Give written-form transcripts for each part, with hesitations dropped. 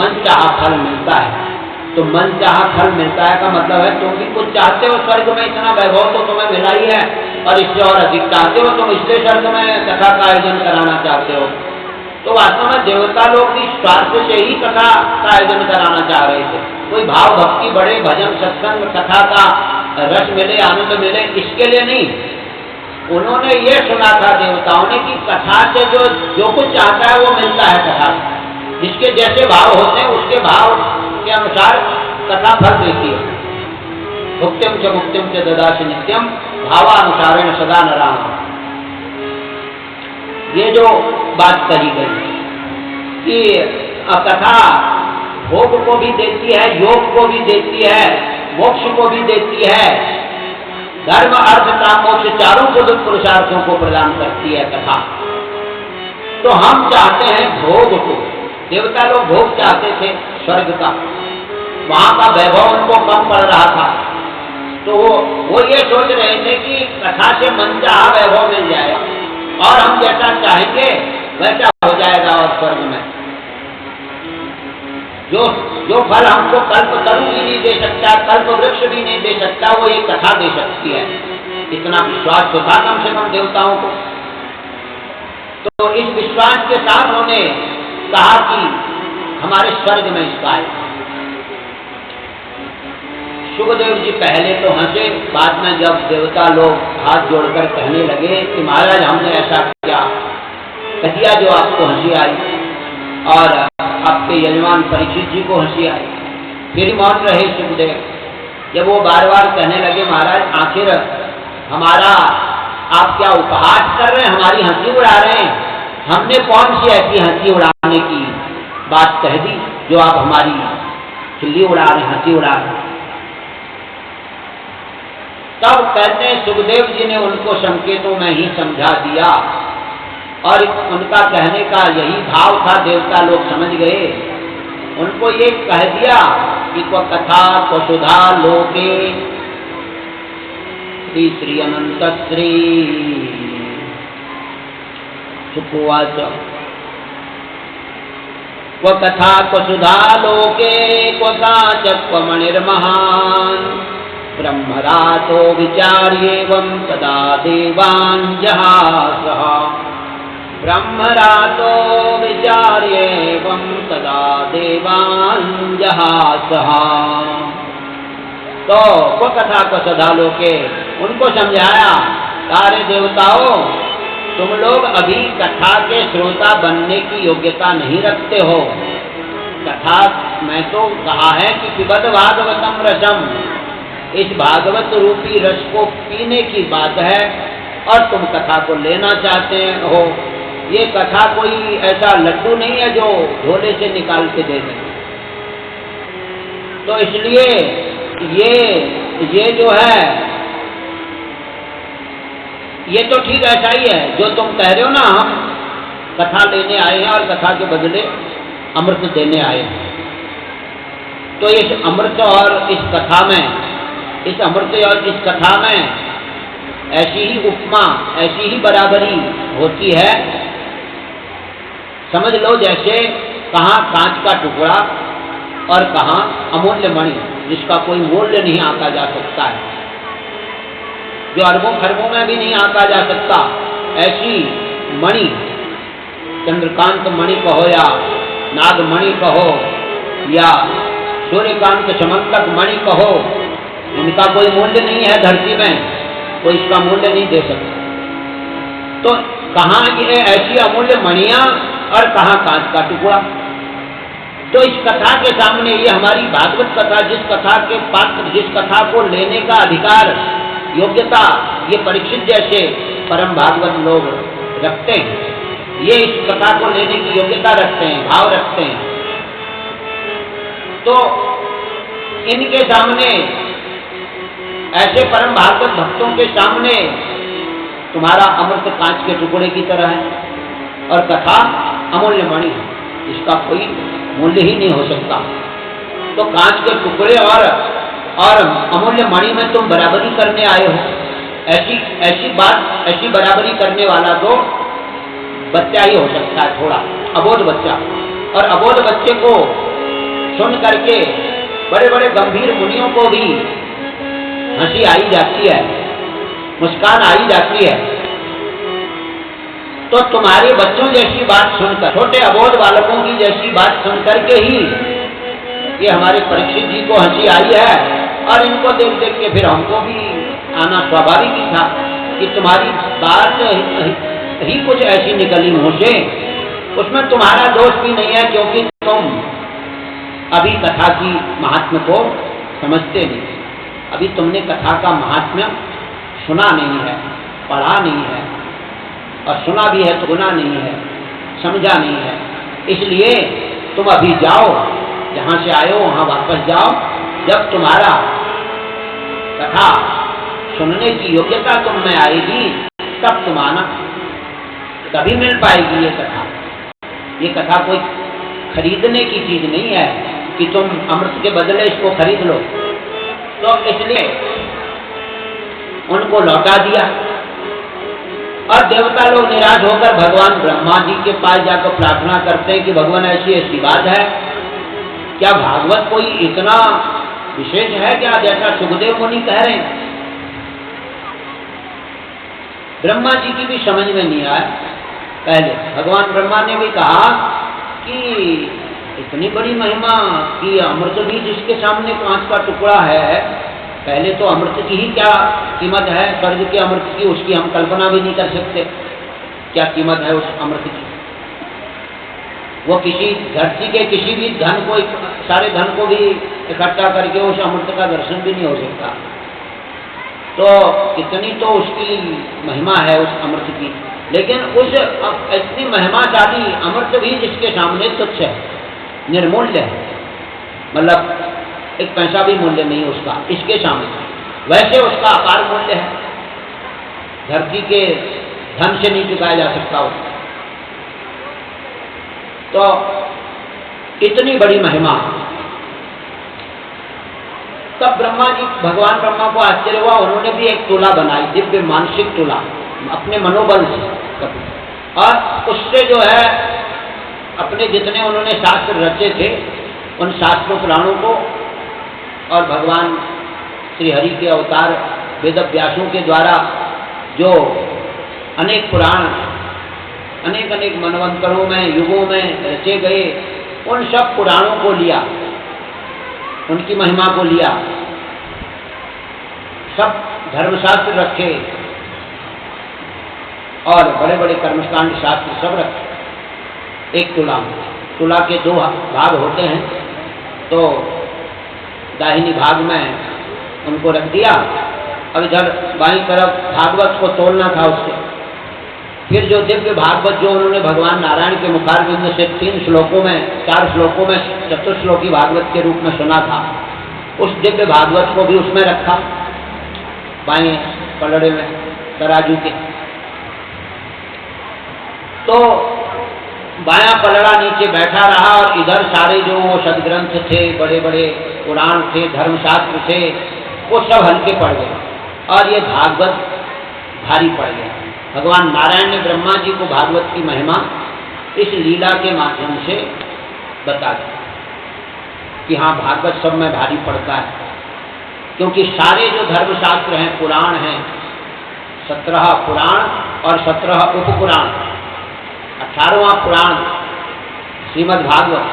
मन चाहा फल मिलता है। तो मन चाहा फल मिलता है का मतलब है तुम भी कुछ चाहते हो, स्वर्ग में इतना वैभव तो तुम्हें मिला ही है और इससे और अधिक चाहते हो, तुम इसलिए स्वर्ग में कथा का आयोजन कराना चाहते हो। तो वास्तव में देवता लोग भी स्वार्थ से ही कथा का आयोजन कराना चाह रहे थे। कोई भाव भक्ति बढ़े, भजन सत्संग कथा का रस मिले, आनंद मिले, इसके लिए नहीं। उन्होंने ये सुना था देवताओं ने कि कथा से जो कुछ चाहता है वो मिलता है कथा से। जिसके जैसे भाव होते हैं उसके भाव के अनुसार कथा फल देती है। भुक्तिम च मुक्तिम च ददासि नित्यम भावानुसारेण सदा नराम। ये जो बात कही गई कि कथा भोग को भी देती है, योग को भी देती है, मोक्ष को भी देती है, धर्म अर्थ काम मोक्ष चारों पुरुषार्थों को प्रदान करती है कथा। तो हम चाहते हैं भोग को। देवता लोग भोग चाहते थे स्वर्ग का, वहां का वैभव उनको कम पड़ रहा था। तो वो ये सोच रहे थे कि कथा से मन चाहा वैभव मिल जाएगा और हम जैसा चाहेंगे वैसा हो जाएगा। और स्वर्ग में जो फल हमको कल्प तरु भी नहीं दे सकता, कल्प वृक्ष भी नहीं दे सकता, वो ये कथा दे सकती है। इतना विश्वास तो था कम से कम देवताओं को। तो इस विश्वास के साथ उन्होंने कहा कि हमारे स्वर्ग में इसका है। सुखदेव जी पहले तो हंसे, बाद में जब देवता लोग हाथ जोड़कर कहने लगे कि महाराज हमने ऐसा क्या कह दिया जो आपको हंसी आई और आपके यजमान परीक्षित जी को हंसी आई, फिर मौन रहे सुखदेव। जब वो बार बार कहने लगे महाराज आखिर हमारा आप क्या उपहास कर रहे हैं, हमारी हंसी उड़ा रहे हैं, हमने कौन सी ऐसी हंसी उड़ाने की बात कह दी जो आप हमारी खिल्ली उड़ा रहे, हंसी उड़ा रहे। तब कहते हैं सुखदेव जी ने उनको संकेतों में ही समझा दिया और उनका कहने का यही भाव था, देवता लोग समझ गए। उनको ये कह दिया कि को कथा को सुधा लोके श्री श्री अनंत श्री सुखवाच क्व कथा क्व सुधा लोके क्व काचक क्व मणिर्महान् ब्रह्मरातो विचार्येवं तदा देवान् जहासः। ब्रह्मरातो विचार्येवं तदा देवान् जहासः। तो क्व कथा क्व सुधा लोके, उनको समझाया सारे देवताओं तुम लोग अभी कथा के श्रोता बनने की योग्यता नहीं रखते हो। कथा में तो कहा है कि पिबद भागवतम रसम, इस भागवत रूपी रस को पीने की बात है और तुम कथा को लेना चाहते हो। ये कथा कोई ऐसा लड्डू नहीं है जो झोले से निकाल के दे दें। तो इसलिए ये जो है ये तो ठीक ऐसा ही है जो तुम कह रहे हो ना, हम कथा लेने आए हैं और कथा के बदले अमृत देने आए हैं। तो इस अमृत और इस कथा में, इस अमृत और इस कथा में ऐसी ही उपमा, ऐसी ही बराबरी होती है। समझ लो जैसे कहाँ कांच का टुकड़ा और कहाँ अमूल्य मणि जिसका कोई मूल्य नहीं आंका जा सकता है, जो अरबों खरबों में भी नहीं आंका जा सकता। ऐसी मणि, चंद्रकांत मणि कहो या नागमणि कहो या सूर्यकांत चमत्तक मणि कहो, इनका कोई मूल्य नहीं है धरती में, कोई इसका मूल्य नहीं दे सकता। तो कहाँ ये ऐसी अमूल्य मणियां और कहाँ कांच का टुकड़ा। तो इस कथा के सामने ये हमारी भागवत कथा, जिस कथा के पात्र, जिस कथा को लेने का अधिकार, योग्यता ये परीक्षित जैसे परम भागवत लोग रखते हैं, ये इस कथा को लेने की योग्यता रखते हैं, भाव रखते हैं। तो इनके सामने, ऐसे परम भागवत भक्तों के सामने तुम्हारा अमृत कांच के टुकड़े की तरह है और कथा अमूल्य मणि है, इसका कोई मूल्य ही नहीं हो सकता। तो कांच के टुकड़े और अमूल्य मणि में तुम बराबरी करने आए हो। ऐसी बराबरी करने वाला तो बच्चा ही हो सकता है, थोड़ा अबोध बच्चा। और अबोध बच्चे को सुन करके बड़े बड़े गंभीर मुनियों को भी हंसी आई जाती है, मुस्कान आई जाती है। तो तुम्हारे बच्चों जैसी बात सुनकर, छोटे अबोध बालकों की जैसी बात सुनकर के ही ये हमारे परीक्षित जी को हंसी आई है, और इनको देख देख के फिर हमको भी आना स्वाभाविक ही था कि तुम्हारी बात ही कुछ ऐसी निकली मुंह से, उसमें तुम्हारा दोष भी नहीं है, क्योंकि तुम अभी कथा की महात्म्य को समझते नहीं, अभी तुमने कथा का महात्म्य सुना नहीं है, पढ़ा नहीं है, और सुना भी है तो सुना नहीं है, समझा नहीं है। इसलिए तुम अभी जाओ, जहां से आए हो वहां वापस जाओ। जब तुम्हारा कथा सुनने की योग्यता तुम में आएगी तब तुम आना, तभी मिल पाएगी ये कथा। ये कथा कोई खरीदने की चीज नहीं है कि तुम अमृत के बदले इसको खरीद लो। तो इसलिए उनको लौटा दिया, और देवता लोग निराश होकर भगवान ब्रह्मा जी के पास जाकर प्रार्थना करते हैं कि भगवान ऐसी ऐसी बात है, क्या भागवत कोई इतना विशेष है क्या, जैसा सुखदेव मुनि कह रहे हैं। ब्रह्मा जी की भी समझ में नहीं आया। पहले भगवान ब्रह्मा ने भी कहा कि इतनी बड़ी महिमा कि अमृत भी जिसके सामने कांच का टुकड़ा है, पहले तो अमृत की ही क्या कीमत है, स्वर्ग के अमृत की, उसकी हम कल्पना भी नहीं कर सकते क्या कीमत है उस अमृत की। वो किसी धरती के किसी भी धन को, सारे धन को भी इकट्ठा करके उस अमृत का दर्शन भी नहीं हो सकता। तो इतनी तो उसकी महिमा है उस अमृत की, लेकिन उस इतनी महिमाशाली अमृत भी जिसके सामने तुच्छ है, निर्मूल्य है, मतलब एक पैसा भी मूल्य नहीं उसका इसके सामने, वैसे उसका अपार मूल्य है, धरती के धन से नहीं चुकाया जा सकता उसको। तो इतनी बड़ी महिमा। तब ब्रह्मा जी, भगवान ब्रह्मा को आश्चर्य हुआ, उन्होंने भी एक तुला बनाई, दिव्य मानसिक तुला, अपने मनोबल से, और उससे जो है अपने जितने उन्होंने शास्त्र रचे थे उन शास्त्रों पुराणों को, और भगवान श्री हरि के अवतार वेद व्यासों के द्वारा जो अनेक पुराण अनेक अनेक मनवंतरों में युगों में रचे गए, उन सब पुराणों को लिया, उनकी महिमा को लिया, सब धर्मशास्त्र रखे और बड़े बड़े कर्मकांड शास्त्र सब रखे एक तुला में। तुला के दो भाग होते हैं, तो दाहिनी भाग में उनको रख दिया। अब इधर बाईं तरफ भागवत को तोलना था उससे। फिर जो दिव्य भागवत जो उन्होंने भगवान नारायण के मुखारविंद से 4 श्लोकों में चतुश्लोकी भागवत के रूप में सुना था, उस दिव्य भागवत को भी उसमें रखा, बाएं पलड़े में तराजू के। तो बायां पलड़ा नीचे बैठा रहा, और इधर सारे जो वो सदग्रंथ थे, बड़े बड़े पुराण थे, धर्मशास्त्र थे, वो सब हल्के पड़ गए, और ये भागवत भारी पड़ गया। भगवान नारायण ने ब्रह्मा जी को भागवत की महिमा इस लीला के माध्यम से बता दी कि हाँ, भागवत सब में भारी पड़ता है, क्योंकि सारे जो धर्मशास्त्र हैं, पुराण हैं, 17 पुराण और 17 उपपुराण, 18वां पुराण श्रीमद् भागवत।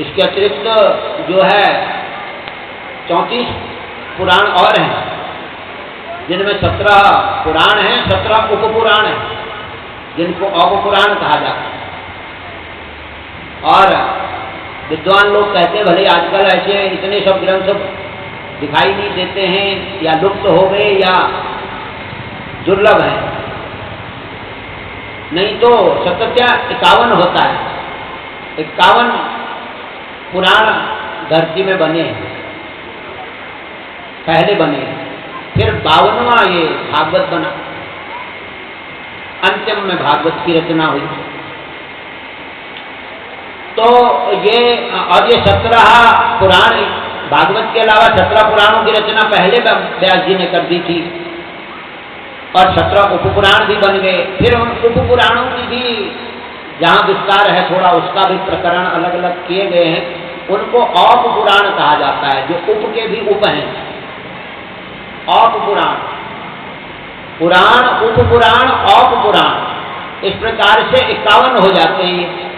इसके अतिरिक्त जो है 34 पुराण और हैं, जिनमें 17 पुराण हैं, 17 उपपुराण हैं, जिनको अवपुराण कहा जाता है। और विद्वान लोग कहते भले आजकल ऐसे इतने सब ग्रंथ दिखाई नहीं देते हैं, या लुप्त हो गए, या दुर्लभ हैं, नहीं तो सतत्या 51 होता है। 51 पुराण धरती में बने हैं, पहले बने हैं, फिर 52वां ये भागवत बना, अंतिम में भागवत की रचना हुई। तो ये 17 पुराण, भागवत के अलावा 17 पुराणों की रचना पहले व्यास जी ने कर दी थी, और 17 उपपुराण भी बन गए। फिर उन उपपुराणों की भी जहाँ विस्तार है थोड़ा, उसका भी प्रकरण अलग अलग किए गए हैं, उनको औप पुराण कहा जाता है, जो उप के भी उप हैं। औप पुराण, पुराण, उप पुराण, औप पुराण, इस प्रकार से 51 हो जाते हैं ये।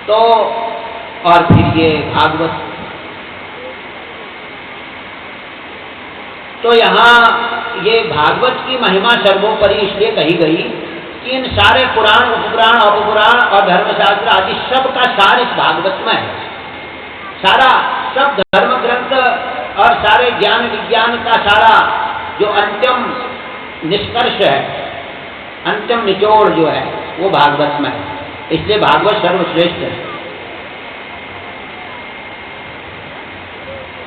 तो और फिर ये भागवत, तो यहाँ ये भागवत की महिमा सर्वोपरि इसलिए कही गई कि इन सारे पुराण, उपपुराण, अपपुराण और धर्मशास्त्र आदि सब का सार इस भागवत में है। सारा सब धर्म ग्रंथ और सारे ज्ञान विज्ञान का सारा जो अंतिम निष्कर्ष है, अंतिम निचोड़ जो है, वो भागवत में है। इसलिए भागवत सर्वश्रेष्ठ है।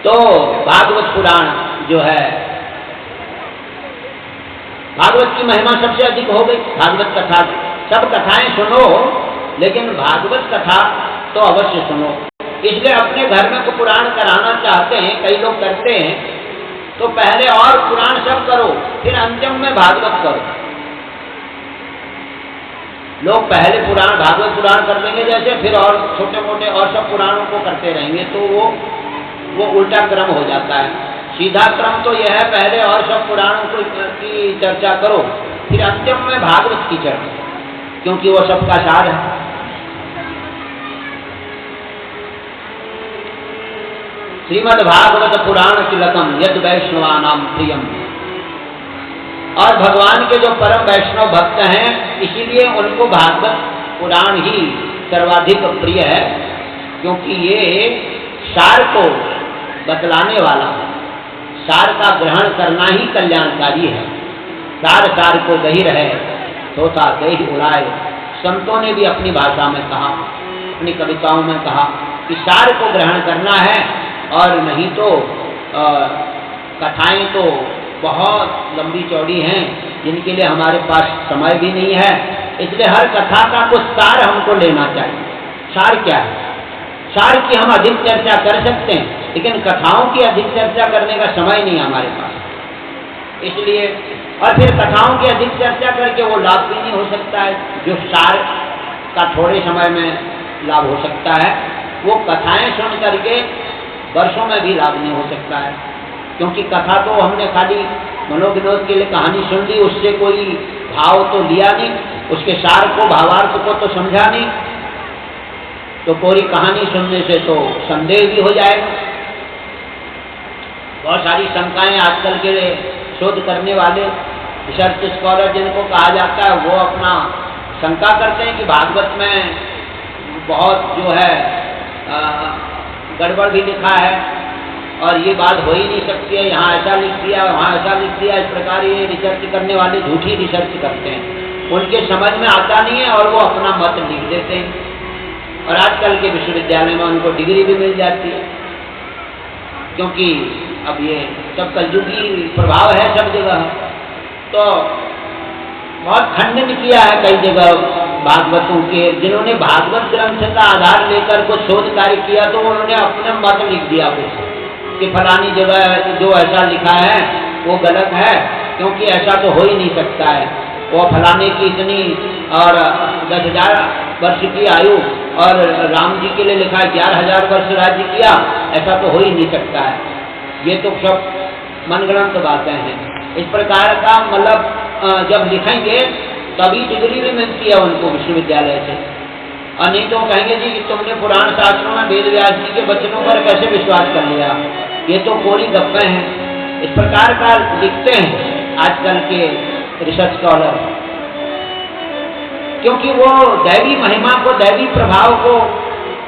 तो भागवत पुराण जो है, भागवत की महिमा सबसे अधिक हो गई। भागवत कथा, सब कथाएं सुनो, लेकिन भागवत कथा तो अवश्य सुनो। इसलिए अपने घर में को पुराण कराना चाहते हैं, कई लोग करते हैं, तो पहले और पुराण सब करो, फिर अंतिम में भागवत करो। लोग पहले पुराण, भागवत पुराण कर देंगे जैसे, फिर और छोटे मोटे और सब पुराणों को करते रहेंगे, तो वो उल्टा क्रम हो जाता है। सीधा क्रम तो यह है, पहले और सब पुराणों की चर्चा करो, फिर अंतिम में भागवत की चर्चा, क्योंकि वो सबका सार है। श्रीमद् भागवत पुराण तिलकम यद वैष्णवानाम प्रियम। और भगवान के जो परम वैष्णव भक्त हैं, इसीलिए उनको भागवत पुराण ही सर्वाधिक प्रिय है, क्योंकि ये सार को बतलाने वाला, सार का ग्रहण करना ही कल्याणकारी है। सार सार को दही रहे, तोता दही उड़ाए। संतों ने भी अपनी भाषा में कहा, अपनी कविताओं में कहा कि सार को ग्रहण करना है, और नहीं तो कथाएं तो बहुत लंबी चौड़ी हैं, जिनके लिए हमारे पास समय भी नहीं है। इसलिए हर कथा का कुछ सार हमको लेना चाहिए। सार क्या है? सार की हम अधिक चर्चा कर सकते हैं, लेकिन कथाओं की अधिक चर्चा करने का समय नहीं हमारे पास। इसलिए, और फिर कथाओं की अधिक चर्चा करके वो लाभ भी नहीं हो सकता है। जो सार का थोड़े समय में लाभ हो सकता है, वो कथाएं सुन करके वर्षों में भी लाभ नहीं हो सकता है, क्योंकि कथा तो हमने खाली मनोविनोद के लिए कहानी सुन ली, उससे कोई भाव तो लिया नहीं, उसके सार को, भावार्थ को तो समझा नहीं। तो पूरी कहानी सुनने से तो संदेह भी हो जाएगा। बहुत सारी शंकाएं आजकल के शोध करने वाले रिसर्च स्कॉलर जिनको कहा जाता है, वो अपना शंका करते हैं कि भागवत में बहुत जो है गड़बड़ भी लिखा है, और ये बात हो ही नहीं सकती है, यहाँ ऐसा लिख दिया, वहाँ ऐसा लिख दिया। इस प्रकार ये रिसर्च करने वाले झूठी रिसर्च करते हैं, उनके समझ में आता नहीं है और वो अपना मत लिख देते हैं, और आजकल के विश्वविद्यालय में उनको डिग्री भी मिल जाती है, क्योंकि अब ये सब कलयुगी प्रभाव है सब जगह। तो बहुत खंडन किया है कई जगह भागवतों के, जिन्होंने भागवत ग्रंथ का आधार लेकर कुछ शोध कार्य किया, तो उन्होंने अपने मत लिख दिया कुछ कि फलानी जगह जो ऐसा लिखा है वो गलत है, क्योंकि ऐसा तो हो ही नहीं सकता है। वो फलाने की इतनी और 10,000 वर्ष की आयु, और राम जी के लिए लिखा है 11,000 वर्ष राज्य किया, ऐसा तो हो ही नहीं सकता है। ये तो सब मनगढ़ंत बातें हैं। इस प्रकार का मतलब जब लिखेंगे तभी डिग्री भी मिलती है उनको विश्वविद्यालय से, और नहीं तो कहेंगे जी कि तुमने पुराण शास्त्रों में वेद व्यास जी के वचनों पर कैसे विश्वास कर लिया, ये तो कोरी गप्पे हैं। इस प्रकार का लिखते हैं आजकल के रिसर्च स्कॉलर, क्योंकि वो दैवी महिमा को, दैवी प्रभाव को,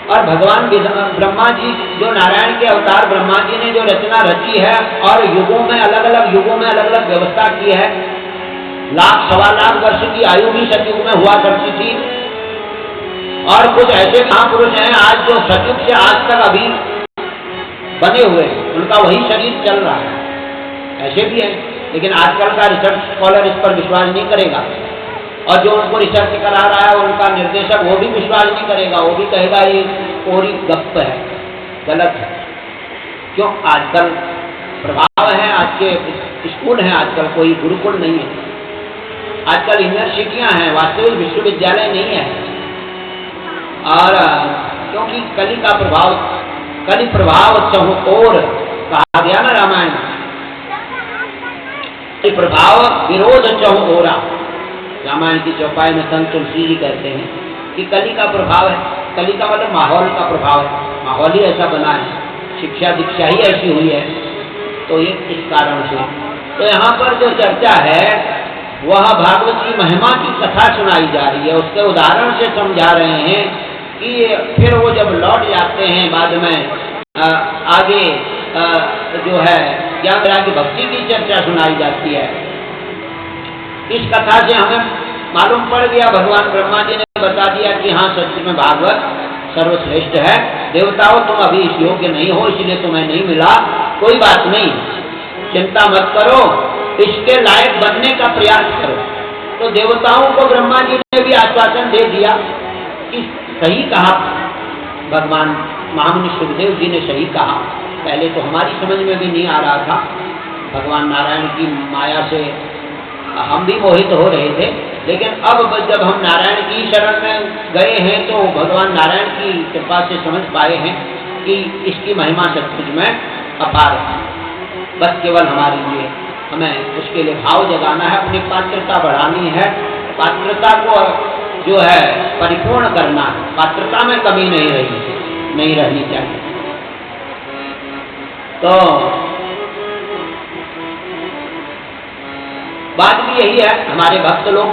और भगवान ब्रह्मा जी, जो नारायण के अवतार ब्रह्मा जी ने जो रचना रची है, और युगों में अलग अलग युगों में अलग अलग व्यवस्था की है। लाख सवा लाख वर्ष की आयु भी सतयुग में हुआ करती थी, और कुछ ऐसे महापुरुष हैं आज जो सतयुग से आज तक अभी बने हुए, उनका वही शरीर चल रहा है, ऐसे भी है। लेकिन आजकल का रिसर्च स्कॉलर इस पर विश्वास नहीं करेगा, और जो उनको रिसर्च करा रहा है उनका निर्देशक, वो भी विश्वास नहीं करेगा, वो भी कहेगा ये कोरी गप्प है, गलत है। क्यों? आजकल प्रभाव है, आज के स्कूल हैं, आजकल कोई गुरुकुल नहीं है। आजकल यूनिवर्सिटियां हैं, वास्तविक विश्वविद्यालय नहीं है। और क्योंकि कली का प्रभाव, कली प्रभाव चहुओर कहा गया ना रामायण में, प्रभाव विरोध चहुओरा। रामायण की चौपाई में संत तुलसी जी कहते हैं कि कली का प्रभाव है। कली का मतलब माहौल का प्रभाव है, माहौल ही ऐसा बना है, शिक्षा दीक्षा ही ऐसी हुई है। तो ये इस कारण से तो यहाँ पर जो चर्चा है वह भागवत की महिमा की कथा सुनाई जा रही है। उसके उदाहरण से समझा रहे हैं कि फिर वो जब लौट जाते हैं बाद में आगे जो है ज्ञान वैराग्य भक्ति की चर्चा सुनाई जाती है। इस कथा से हमें मालूम पड़ गया, भगवान ब्रह्मा जी ने बता दिया कि हाँ सच में भागवत सर्वश्रेष्ठ है। देवताओं तुम अभी इस योग्य नहीं हो, इसलिए तुम्हें नहीं मिला, कोई बात नहीं, चिंता मत करो, इसके लायक बनने का प्रयास करो। तो देवताओं को ब्रह्मा जी ने भी आश्वासन दे दिया कि सही कहा, भगवान महामुनि सुखदेव जी ने सही कहा। पहले तो हमारी समझ में भी नहीं आ रहा था, भगवान नारायण की माया से हम भी मोहित हो रहे थे, लेकिन अब जब हम नारायण की शरण में गए हैं तो भगवान नारायण की कृपा से समझ पाए हैं कि इसकी महिमा सचमुच में अपार है। बस केवल हमारे लिए हमें उसके लिए भाव जगाना है, अपनी पात्रता बढ़ानी है, पात्रता को जो है परिपूर्ण करना है, पात्रता में कमी नहीं रहनी चाहिए। तो बात भी यही है, हमारे भक्त लोग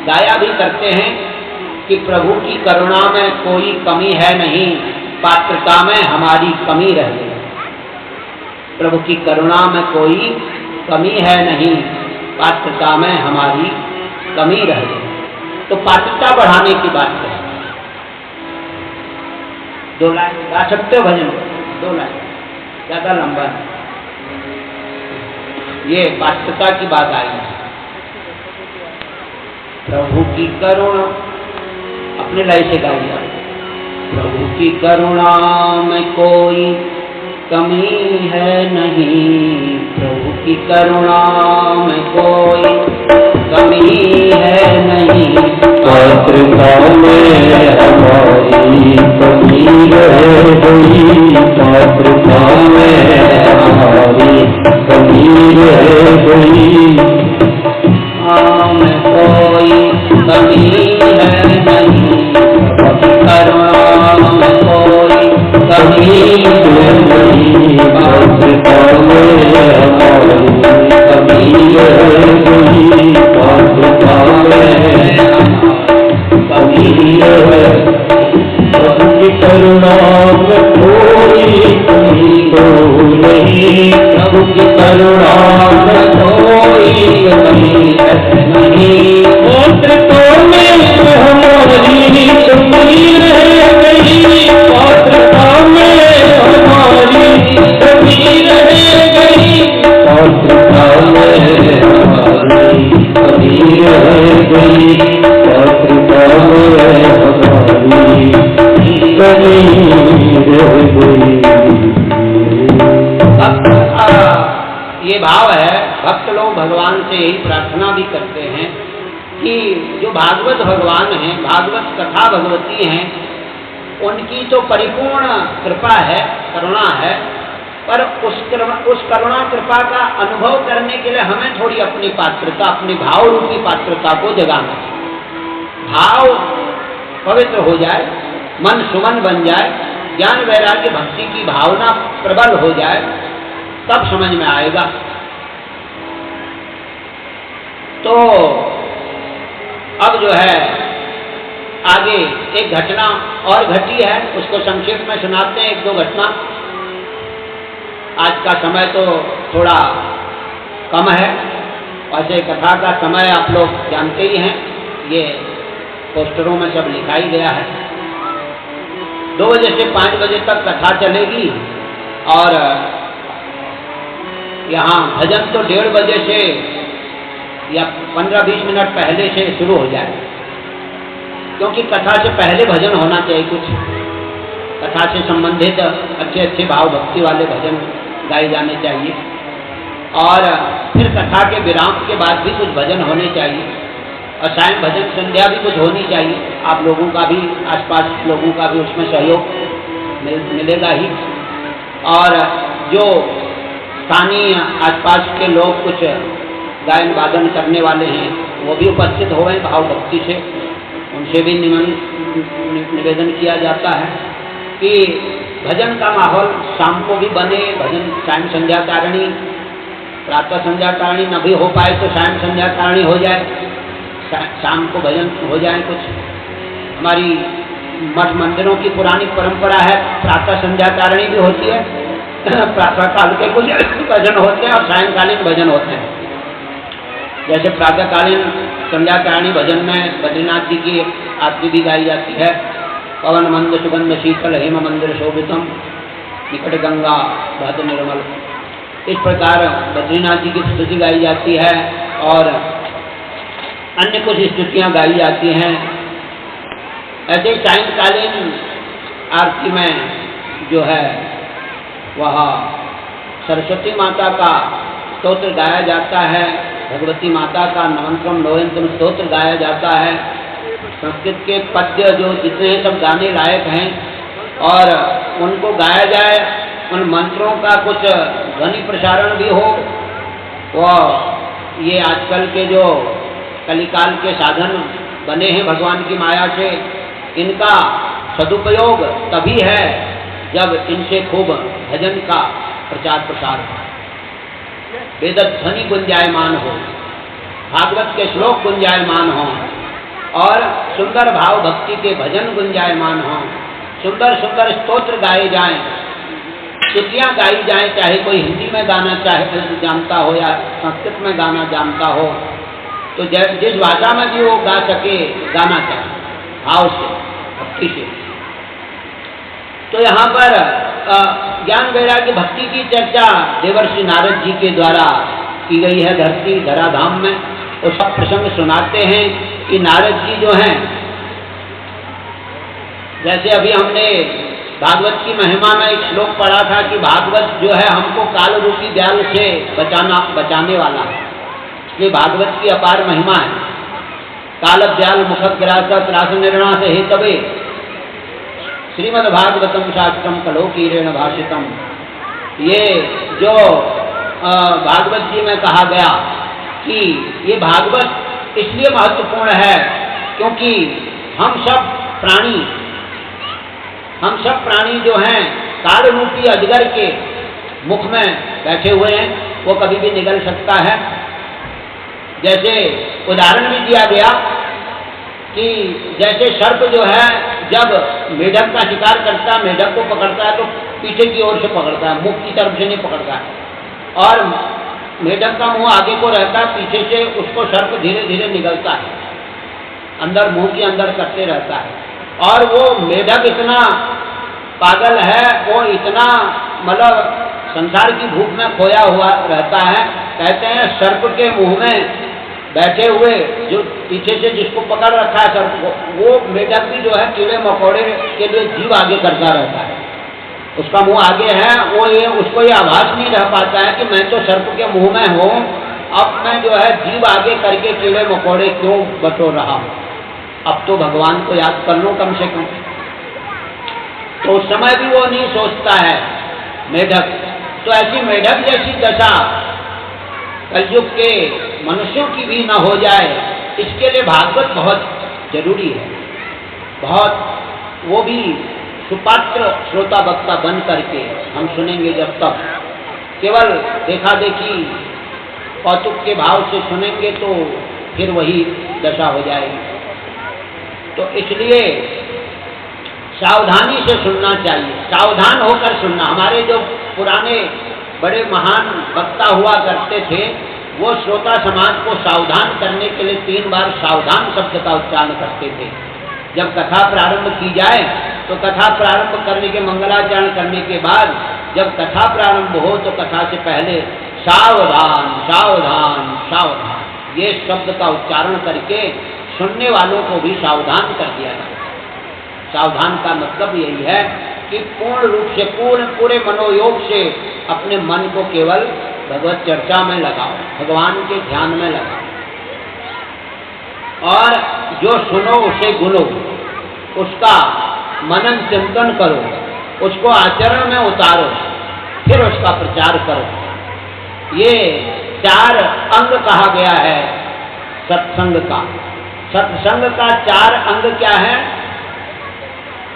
गाया भी करते हैं कि प्रभु की करुणा में कोई कमी है नहीं, पात्रता में हमारी कमी रह गई। प्रभु की करुणा में कोई कमी है नहीं, पात्रता में हमारी कमी रह गई। तो पात्रता बढ़ाने की बात है। 2 लाइन गा सकते हो भजन, 2 लाइन ज्यादा लंबा है। ये पात्रता की बात आई है। प्रभु की करुणा अपने लय से गाइए। प्रभु की करुणा में कोई कमी है नहीं, प्रभु की करुणा में कोई कमी है नहीं, पात्रता में हमारी कमी रह गई, पात्रता में हमारी कमी रह गई, में कोई कमी है नहीं, करुणा में कोई कमी है नहीं, पात्रता में हमारी कमी रह गई, पात्रता में कमी रह गई। प्रभु की करुणा में कोई कमी तो नहीं, प्रभु की करुणा में कोई कमी नहीं, पात्रता में हमारी कमी रह गई, पात्रता में हमारी कमी रह गई, पात्रता में हमारी कमी रह गई, पात्रता में हमारी ये भाव है। भक्त लोग भगवान से यही प्रार्थना भी करते हैं कि जो भागवत भगवान हैं, भागवत कथा भगवती हैं, उनकी तो परिपूर्ण कृपा है, करुणा है, पर उस करुणा कृपा का अनुभव करने के लिए हमें थोड़ी अपनी पात्रता, अपनी भाव रूपी पात्रता को जगाना चाहिए। भाव पवित्र हो जाए, मन सुमन बन जाए, ज्ञान वैराग्य भक्ति की भावना प्रबल हो जाए, तब समझ में आएगा। तो अब जो है आगे एक घटना और घटी है, उसको संक्षेप में सुनाते हैं, 1-2 घटना। आज का समय तो थोड़ा कम है, वैसे कथा का समय आप लोग जानते ही हैं, ये पोस्टरों में सब लिखा ही गया है। 2 बजे से 5 बजे तक कथा चलेगी और यहाँ भजन तो 1:30 बजे से या 15-20 मिनट पहले से शुरू हो जाए, क्योंकि कथा से पहले भजन होना चाहिए। कुछ कथा से संबंधित अच्छे भाव भक्ति वाले भजन गाए जाने चाहिए, और फिर कथा के विराम के बाद भी कुछ भजन होने चाहिए। और सायं भजन संध्या भी कुछ होनी चाहिए। आप लोगों का भी, आसपास लोगों का भी उसमें सहयोग मिलेगा ही। और जो स्थानीय आसपास के लोग कुछ गायन वादन करने वाले हैं वो भी उपस्थित हो गए भाव भक्ति से, उनसे भी निवेदन किया जाता है कि भजन का माहौल शाम को भी बने। भजन सायं संध्या तारणी, प्रातः संध्या तारणी न भी हो पाए तो सायं संध्या तारणी हो जाए, शाम को भजन हो जाए। कुछ हमारी मठ मंदिरों की पुरानी परंपरा है, प्रातः संध्या तारणी भी होती है, प्रातः काल के कुछ भजन होते हैं और सायंकालीन भजन होते हैं। जैसे प्रातःकालीन संध्या तारणी भजन में बद्रीनाथ जी की आरती भी गाई जाती है। पवन मंद सुगंध शीतल हेम मंदिर शोभितम निकट गंगा बहत निर्मल, इस प्रकार बद्रीनाथ जी की स्तुति गाई जाती है और अन्य कुछ स्तुतियाँ गाई जाती हैं। ऐसे सायंकालीन आरती में जो है वह सरस्वती माता का स्तोत्र गाया जाता है, भगवती माता का नमंत्रम नोयंतम स्तोत्र गाया जाता है। संस्कृत के पद्य जो जितने सब गाने लायक हैं और उनको गाया जाए, उन मंत्रों का कुछ ध्वनि प्रसारण भी हो। वह ये आजकल के जो कलिकाल के साधन बने हैं भगवान की माया से, इनका सदुपयोग तभी है जब इनसे खूब भजन का प्रचार प्रसार हो, वेद ध्वनि गुंजायमान हो, भागवत के श्लोक गुंजायमान हो और सुंदर भाव भक्ति के भजन गुंजायमान हो, सुंदर सुंदर स्तोत्र गाए जाएं, स्तुतियाँ गाई जाएं, चाहे कोई हिंदी में गाना चाहे जानता हो या संस्कृत में गाना जानता हो, तो जिस भाषा में भी वो गा सके गाना चाहिए भाव से, भक्ति से। तो यहाँ पर ज्ञान वैराग्य भक्ति की चर्चा देवर्षि नारद जी के द्वारा की गई है धरती धराधाम में। वो सब प्रसंग सुनाते हैं कि नारद जी जो हैं, जैसे अभी हमने भागवत की महिमा में एक श्लोक पढ़ा था कि भागवत जो है हमको काल रूपी व्याल से बचाने वाला है, इसलिए भागवत की अपार महिमा है। काल व्याल मुखग्रास त्रास निर्णास हेतवे श्रीमद्भागवतम शास्त्रम कलोकीरेण भाषितम। ये जो भागवत जी में कहा गया कि ये भागवत इसलिए महत्वपूर्ण है क्योंकि हम सब प्राणी जो हैं काल रूपी अजगर के मुख में बैठे हुए हैं, वो कभी भी निगल सकता है। जैसे उदाहरण भी दिया गया कि जैसे सर्प जो है जब मेढक का शिकार करता है, मेढक को पकड़ता है तो पीछे की ओर से पकड़ता है, मुख की तरफ से नहीं पकड़ता है, और मेढक का मुंह आगे को रहता है, पीछे से उसको सर्प धीरे धीरे निगलता है, अंदर मुंह के अंदर करते रहता है। और वो मेढक इतना पागल है, वो इतना मतलब संसार की भूख में खोया हुआ रहता है। कहते हैं सर्प के मुंह में बैठे हुए जो पीछे से जिसको पकड़ रखा है सर्प को, वो मेढक भी जो है कीड़े मकोड़े के लिए जीव आगे करता रहता है। उसका मुंह आगे है, वो ये उसको ये आभास नहीं रह पाता है कि मैं तो सर्प के मुंह में हूँ, अब मैं जो है जीव आगे करके कीड़े मकोड़े क्यों बटोर रहा हूँ, अब तो भगवान को याद कर लूँ कम से कम। तो उस समय भी वो नहीं सोचता है मेढक। तो ऐसी मेढक जैसी दशा कलयुग के मनुष्यों की भी न हो जाए, इसके लिए भागवत बहुत जरूरी है। बहुत वो भी सुपात्र श्रोता वक्ता बन करके हम सुनेंगे। जब तक केवल देखा देखी कौतुक के भाव से सुनेंगे तो फिर वही दशा हो जाएगी। तो इसलिए सावधानी से सुनना चाहिए, सावधान होकर सुनना। हमारे जो पुराने बड़े महान वक्ता हुआ करते थे, वो श्रोता समाज को सावधान करने के लिए 3 बार सावधान शब्द का उच्चारण करते थे। जब कथा प्रारंभ की जाए तो कथा प्रारंभ करने के मंगलाचरण करने के बाद जब कथा प्रारंभ हो तो कथा से पहले सावधान सावधान सावधान, ये शब्द का उच्चारण करके सुनने वालों को भी सावधान कर दिया जाए। सावधान का मतलब यही है कि पूर्ण रूप से पूरे मनोयोग से अपने मन को केवल भगवत चर्चा में लगाओ, भगवान के ध्यान में लगाओ। और जो सुनो उसे गुनो, उसका मनन चिंतन करो, उसको आचरण में उतारो, फिर उसका प्रचार करो। ये 4 अंग कहा गया है सत्संग का। सत्संग का 4 अंग क्या है?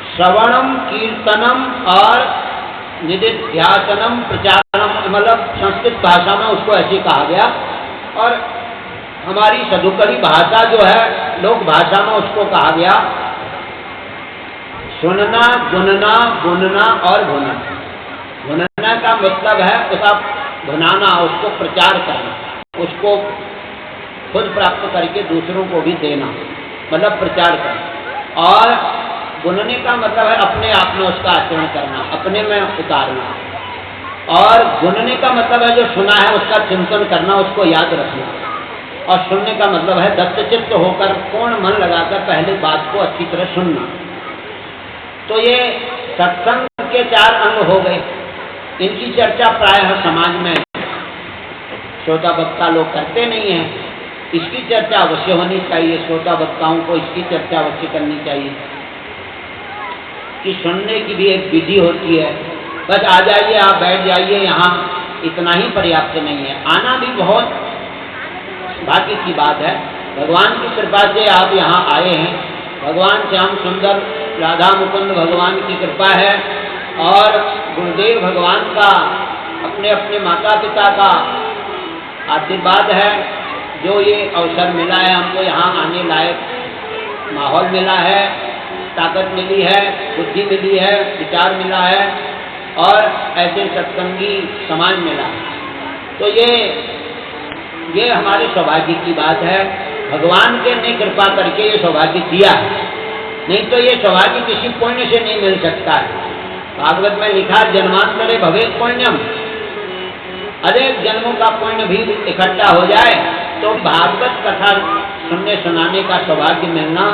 श्रवणम, कीर्तनम और निधिध्यासनम, प्रचारम, मतलब संस्कृत भाषा में उसको ऐसे कहा गया, और हमारी सदुकरी भाषा जो है लोक भाषा में उसको कहा गया सुनना, गुनना, बुनना और भुनना। भुनना का मतलब है उसका भुनाना, उसको प्रचार करना, उसको खुद प्राप्त करके दूसरों को भी देना, मतलब प्रचार करना। और बुनने का मतलब है अपने आप में उसका आचरण करना, अपने में उतारना। और गुनने का मतलब है जो सुना है उसका चिंतन करना, उसको याद रखना। और सुनने का मतलब है दत्तचित्त होकर पूर्ण मन लगाकर पहले बात को अच्छी तरह सुनना। तो ये सत्संग के 4 अंग हो गए। इनकी चर्चा प्रायः समाज में श्रोता वक्ता लोग करते नहीं हैं। इसकी चर्चा अवश्य होनी चाहिए, श्रोता वक्ताओं को इसकी चर्चा अवश्य करनी चाहिए कि सुनने की भी एक विधि होती है। बस आ जाइए, आप बैठ जाइए, यहाँ इतना ही पर्याप्त नहीं है। आना भी बहुत भाग्य की बात है। भगवान की कृपा से आप यहाँ आए हैं। भगवान श्याम सुंदर राधा मुकुंद भगवान की कृपा है, और गुरुदेव भगवान का, अपने अपने माता पिता का आशीर्वाद है जो ये अवसर मिला है हमको, यहाँ आने लायक माहौल मिला है, ताकत मिली है, बुद्धि मिली है, विचार मिला है, और ऐसे सत्संगी समाज मिला। तो ये हमारे सौभाग्य की बात है। भगवान के ने कृपा करके ये सौभाग्य दिया है, नहीं तो ये सौभाग्य किसी पुण्य से नहीं मिल सकता है। भागवत में लिखा जन्मांतरे भवेत पुण्यम, अनेक जन्मों का पुण्य भी इकट्ठा हो जाए तो भागवत कथा सुनने सुनाने का सौभाग्य मिलना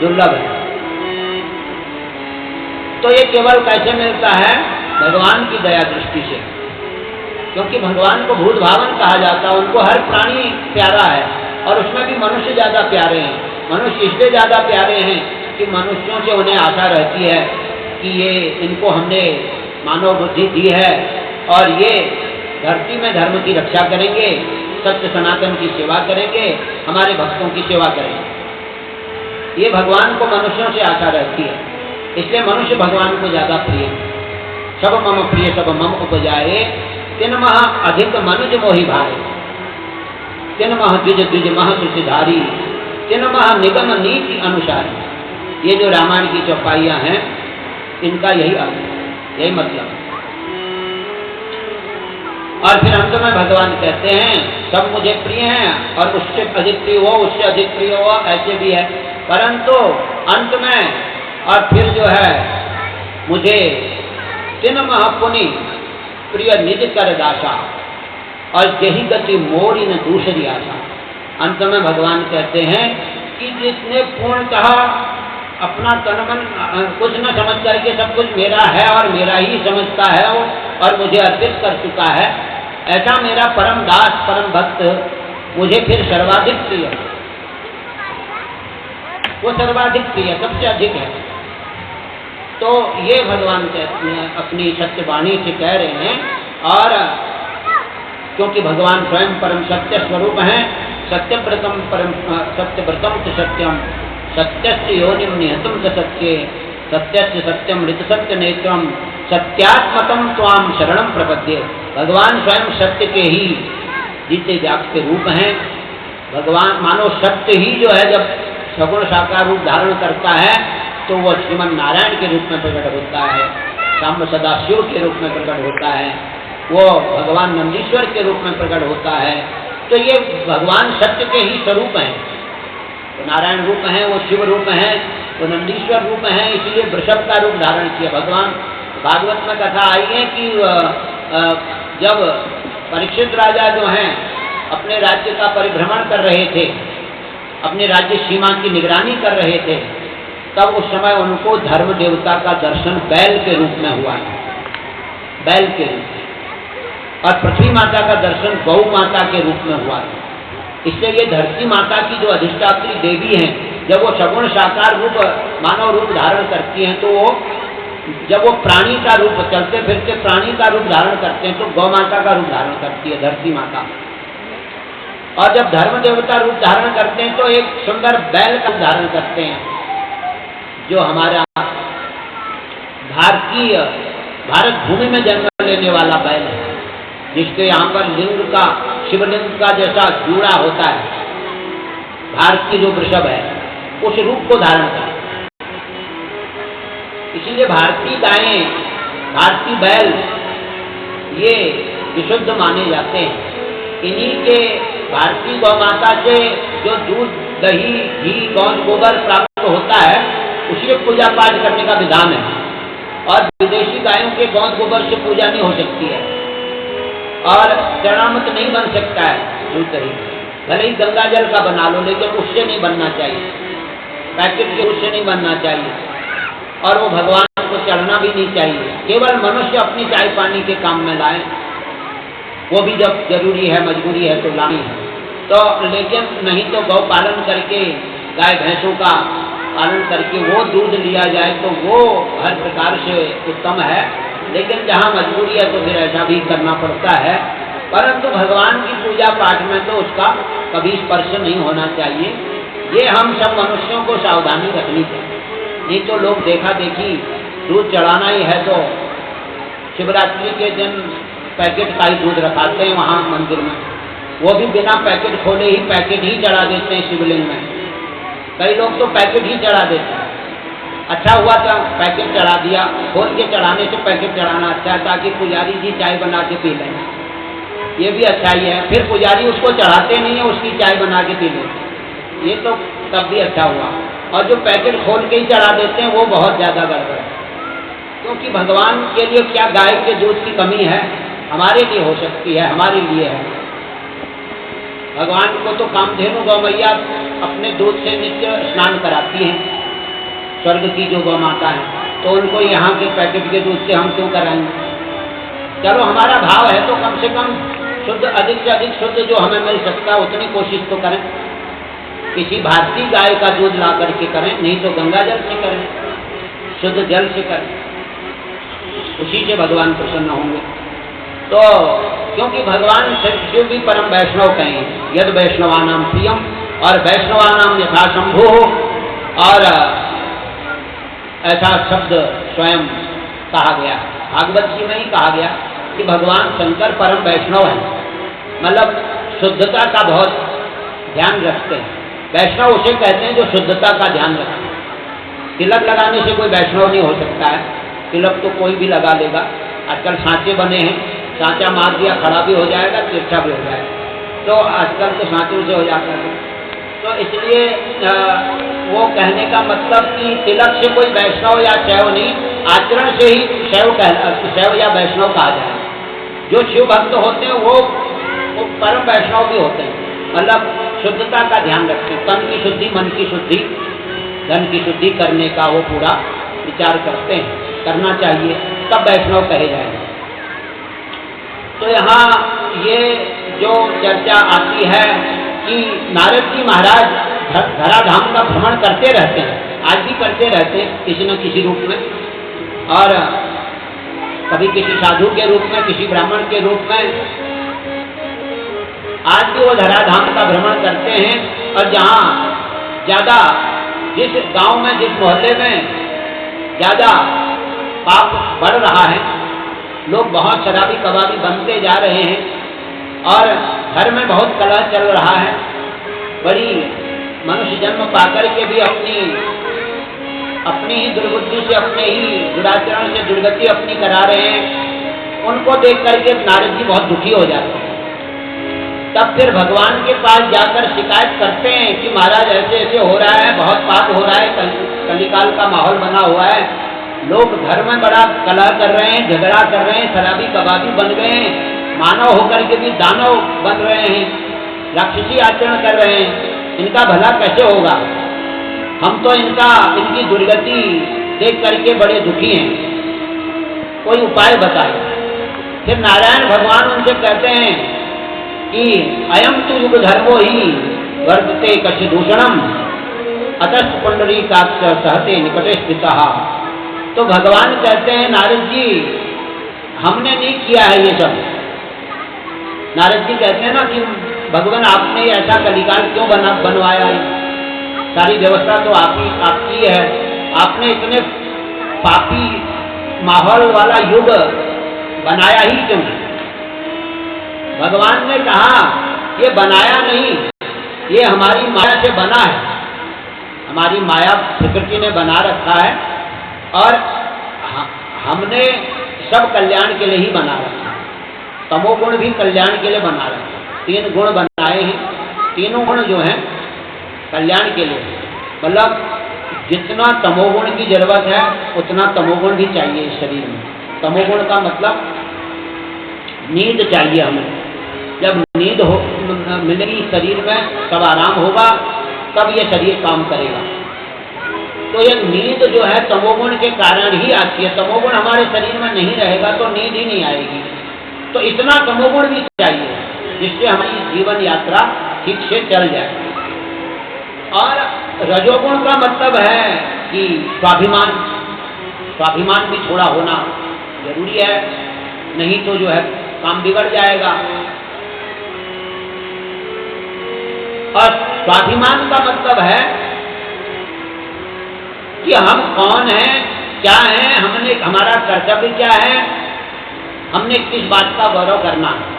दुर्लभ है। तो ये केवल कैसे मिलता है? भगवान की दया दृष्टि से, क्योंकि भगवान को भूत भावन कहा जाता है। उनको हर प्राणी प्यारा है, और उसमें भी मनुष्य ज़्यादा प्यारे हैं। मनुष्य इसलिए ज़्यादा प्यारे हैं कि मनुष्यों से उन्हें आशा रहती है कि ये इनको हमने मानव बुद्धि दी है, और ये धरती में धर्म की रक्षा करेंगे, सत्य सनातन की सेवा करेंगे, हमारे भक्तों की सेवा करेंगे। ये भगवान को मनुष्यों से आशा रहती है, इसलिए मनुष्य भगवान को ज़्यादा प्रिय है। सब मम प्रिय सब मम उपजाए, तिन मह अधिक मनुज मोहि भाए, तिन मह द्विज द्विज मह सुसिधारी, तिन मह निगम नीति अनुसारी। ये जो रामायण की चौपाइयाँ हैं, इनका यही अर्थ है, यही मतलब। और फिर अंत में भगवान कहते हैं सब मुझे प्रिय हैं, और उससे अधिक प्रिय हो, उससे अधिक प्रिय हो, ऐसे भी है। परंतु अंत में और फिर जो है मुझे तिन मह पुनि प्रिय निज कर दासा, और यही गति मोरी न दूसरी आशा। अंत में भगवान कहते हैं कि जिसने पूर्णतः अपना तन मन कुछ न समझ करके सब कुछ मेरा है और मेरा ही समझता है वो, और मुझे अर्पित कर चुका है, ऐसा मेरा परम दास परम भक्त मुझे फिर सर्वाधिक प्रिय, वो सर्वाधिक प्रिय, सबसे अधिक है। तो ये भगवान अपनी सत्यवाणी से कह रहे हैं, और क्योंकि भगवान स्वयं परम सत्य स्वरूप हैं। सत्यव्रतम परम सत्यव्रतम च सत्यम, सत्यस्य योनिम निहतम च सत्ये, सत्यस्य सत्यम ऋत सत्य नेत्रम, सत्यात्मकम त्वाम शरणम प्रपद्ये। भगवान स्वयं सत्य के ही जीते जागते रूप हैं। भगवान मानो सत्य ही जो है जब सगुण साकार रूप धारण करता है तो वह श्रीमन नारायण के रूप में प्रकट होता है, साम्ब सदाशिव के रूप में प्रकट होता है, वो भगवान नंदीश्वर के रूप में प्रकट होता है। तो ये भगवान सत्य के ही स्वरूप हैं। तो नारायण रूप हैं, वो शिव रूप हैं, वो नंदीश्वर रूप हैं, इसलिए वृषभ का रूप धारण किया भगवान। भागवत में कथा आई है कि जब परीक्षित राजा जो हैं अपने राज्य का परिभ्रमण कर रहे थे, अपने राज्य सीमा की निगरानी कर रहे थे, तब उस समय उनको धर्म देवता का दर्शन बैल के रूप में हुआ, बैल के रूप में, और पृथ्वी माता का दर्शन गौ माता के रूप में हुआ। इससे ये धरती माता की जो अधिष्ठात्री देवी हैं, जब वो सगुण साकार रूप मानव रूप धारण करती हैं, तो वो जब वो प्राणी का रूप चलते फिरते प्राणी का रूप धारण करते हैं, तो गौ माता का रूप धारण करती है धरती माता। और जब धर्म देवता रूप धारण करते हैं, तो एक सुंदर बैल का धारण करते हैं, जो हमारा भारत भूमि में जन्म लेने वाला बैल है, जिसके यहाँ पर लिंग का शिवलिंग का जैसा जूड़ा होता है, भारतीय जो वृषभ है उस रूप को धारण करते। इसलिए भारतीय गायें, भारतीय बैल ये विशुद्ध माने जाते हैं। इन्हीं के भारतीय गौ माता से जो दूध, दही, घी, गोंद, गोबर प्राप्त होता है, उसी पूजा पाठ करने का विधान है। और विदेशी गायों के गोंद गोबर से पूजा नहीं हो सकती है, और चरणामृत नहीं बन सकता है दूध दही। भले ही गंगा जल का बना लो, लेकिन उससे नहीं बनना चाहिए, पैकेट के उससे नहीं बनना चाहिए, और वो भगवान को चढ़ना भी नहीं चाहिए। केवल मनुष्य अपनी चाय पानी के काम में लाए, वो भी जब जरूरी है, मजबूरी है तो लानी है, तो लेकिन नहीं तो गौ पालन करके, गाय भैंसों का पालन करके वो दूध लिया जाए तो वो हर प्रकार से उत्तम है। लेकिन जहाँ मजबूरी है तो फिर ऐसा भी करना पड़ता है। परंतु भगवान की पूजा पाठ में तो उसका कभी स्पर्श नहीं होना चाहिए। ये हम सब मनुष्यों को सावधानी रखनी चाहिए, नहीं तो लोग देखा देखी दूध चढ़ाना ही है तो शिवरात्रि के दिन पैकेट का ही दूध रखाते हैं वहाँ मंदिर में, वो भी बिना पैकेट खोले ही पैकेट ही चढ़ा देते हैं शिवलिंग में। कई लोग तो पैकेट ही चढ़ा देते हैं। अच्छा हुआ था पैकेट चढ़ा दिया, खोल के चढ़ाने से पैकेट चढ़ाना अच्छा है, ताकि पुजारी जी चाय बना के पी लें, ये भी अच्छा ही है। फिर पुजारी उसको चढ़ाते नहीं है, उसकी चाय बना के पी लेते, ये तो तब भी अच्छा हुआ। और जो पैकेट खोल के ही चढ़ा देते हैं वो बहुत ज़्यादा गड़बड़ है, क्योंकि भगवान के लिए क्या गाय के दूध की कमी है, हमारे लिए हो सकती है, हमारे लिए है। भगवान को तो कामधेनु गौ मैया अपने दूध से नित्य स्नान कराती हैं, स्वर्ग की जो गौ माता है, तो उनको यहाँ के पैकेट के दूध से हम क्यों कराएंगे। चलो हमारा भाव है तो कम से कम शुद्ध, अधिक से अधिक शुद्ध जो हमें मिल सकता है उतनी कोशिश तो करें। किसी भारतीय गाय का दूध ला करके करें, नहीं तो गंगा जल से करें, शुद्ध जल से करें, उसी से भगवान प्रसन्न होंगे। तो क्योंकि भगवान शिव भी परम वैष्णव कहें, यद वैष्णवानाम प्रियम, और वैष्णवानाम यथा शंभो, और ऐसा शब्द स्वयं कहा गया, भागवत जी में ही कहा गया कि भगवान शंकर परम वैष्णव है, मतलब शुद्धता का बहुत ध्यान रखते हैं। वैष्णव उसे कहते हैं जो शुद्धता का ध्यान रखते हैं। तिलक लगाने से कोई वैष्णव नहीं हो सकता है, तिलक तो कोई भी लगा लेगा। आजकल सांचे बने हैं, सांचा मार दिया खड़ा भी हो जाएगा, तिरछा भी हो जाएगा, तो आजकल तो सांचों से हो जाता है। तो इसलिए वो कहने का मतलब कि तिलक से कोई वैष्णव या शैव नहीं, आचरण से ही शैव या वैष्णव कहा जाए। जो शिव भक्त होते हैं वो परम वैष्णव भी होते हैं, मतलब शुद्धता का ध्यान रखते हैं, तन की शुद्धि, मन की शुद्धि, धन की शुद्धि करने का वो पूरा विचार करते हैं, करना चाहिए, तब वैष्णव कहे जाएंगे। तो यहाँ ये जो चर्चा आती है कि नारद जी महाराज धराधाम का भ्रमण करते रहते हैं, आज भी करते रहते हैं किसी न किसी रूप में, और कभी किसी साधु के रूप में, किसी ब्राह्मण के रूप में, आज भी वो धराधाम का भ्रमण करते हैं। और जहाँ ज़्यादा, जिस गांव में, जिस मोहल्ले में ज़्यादा पाप बढ़ रहा है, लोग बहुत शराबी कबाबी बनते जा रहे हैं, और घर में बहुत कलह चल रहा है, बड़ी मनुष्य जन्म पाकर के भी अपनी ही दुर्बुद्धि से, अपने ही दुराचरण से दुर्गति अपनी करा रहे हैं, उनको देख करके नारद जी बहुत दुखी हो जाते हैं। तब फिर भगवान के पास जाकर शिकायत करते हैं कि महाराज ऐसे ऐसे हो रहा है, बहुत पाप हो रहा है, कलिकाल का माहौल बना हुआ है, लोग घर में बड़ा कलह कर रहे हैं, झगड़ा कर रहे हैं, शराबी कबाबी बन गए हैं, मानव होकर के भी दानव बन रहे हैं, राक्षसी आचरण कर रहे हैं, इनका भला कैसे होगा। हम तो इनकी दुर्गति देख करके बड़े दुखी हैं, कोई उपाय बताए। फिर नारायण भगवान उनसे कहते हैं कि अयम तो युग धर्मो ही वर्तते कशदूषणम अतस्त पुंडरीकाक्ष सहते निकटे स्थिता। तो भगवान कहते हैं नारद जी हमने नहीं किया है ये सब। नारद जी कहते हैं ना कि भगवान आपने ऐसा कलिकाल क्यों बनवाया है, सारी व्यवस्था तो आपकी है, आपने इतने पापी माहौल वाला युग बनाया ही क्यों? भगवान ने कहा ये बनाया नहीं, ये हमारी माया से बना है, हमारी माया प्रकृति ने बना रखा है और हमने सब कल्याण के लिए ही बना रखा है। तमोगुण भी कल्याण के लिए बना रखा है। 3 गुण बनाए हैं, तीनों गुण जो हैं कल्याण के लिए, मतलब जितना तमोगुण की जरूरत है उतना तमोगुण भी चाहिए इस शरीर में। तमोगुण का मतलब नींद चाहिए हमें। जब नींद मिलेगी शरीर में, तब आराम होगा, तब ये शरीर काम करेगा। तो ये नींद जो है तमोगुण के कारण ही आती है। तमोगुण हमारे शरीर में नहीं रहेगा तो नींद ही नहीं आएगी। तो इतना तमोगुण भी चाहिए जिससे हमारी जीवन यात्रा ठीक से चल जाए। और रजोगुण का मतलब है कि स्वाभिमान, स्वाभिमान भी थोड़ा होना जरूरी है, नहीं तो जो है काम बिगड़ जाएगा। और स्वाभिमान का मतलब है कि हम कौन हैं, क्या हैं, हमने हमारा कर्तव्य क्या है, हमने किस बात का गौरव करना है।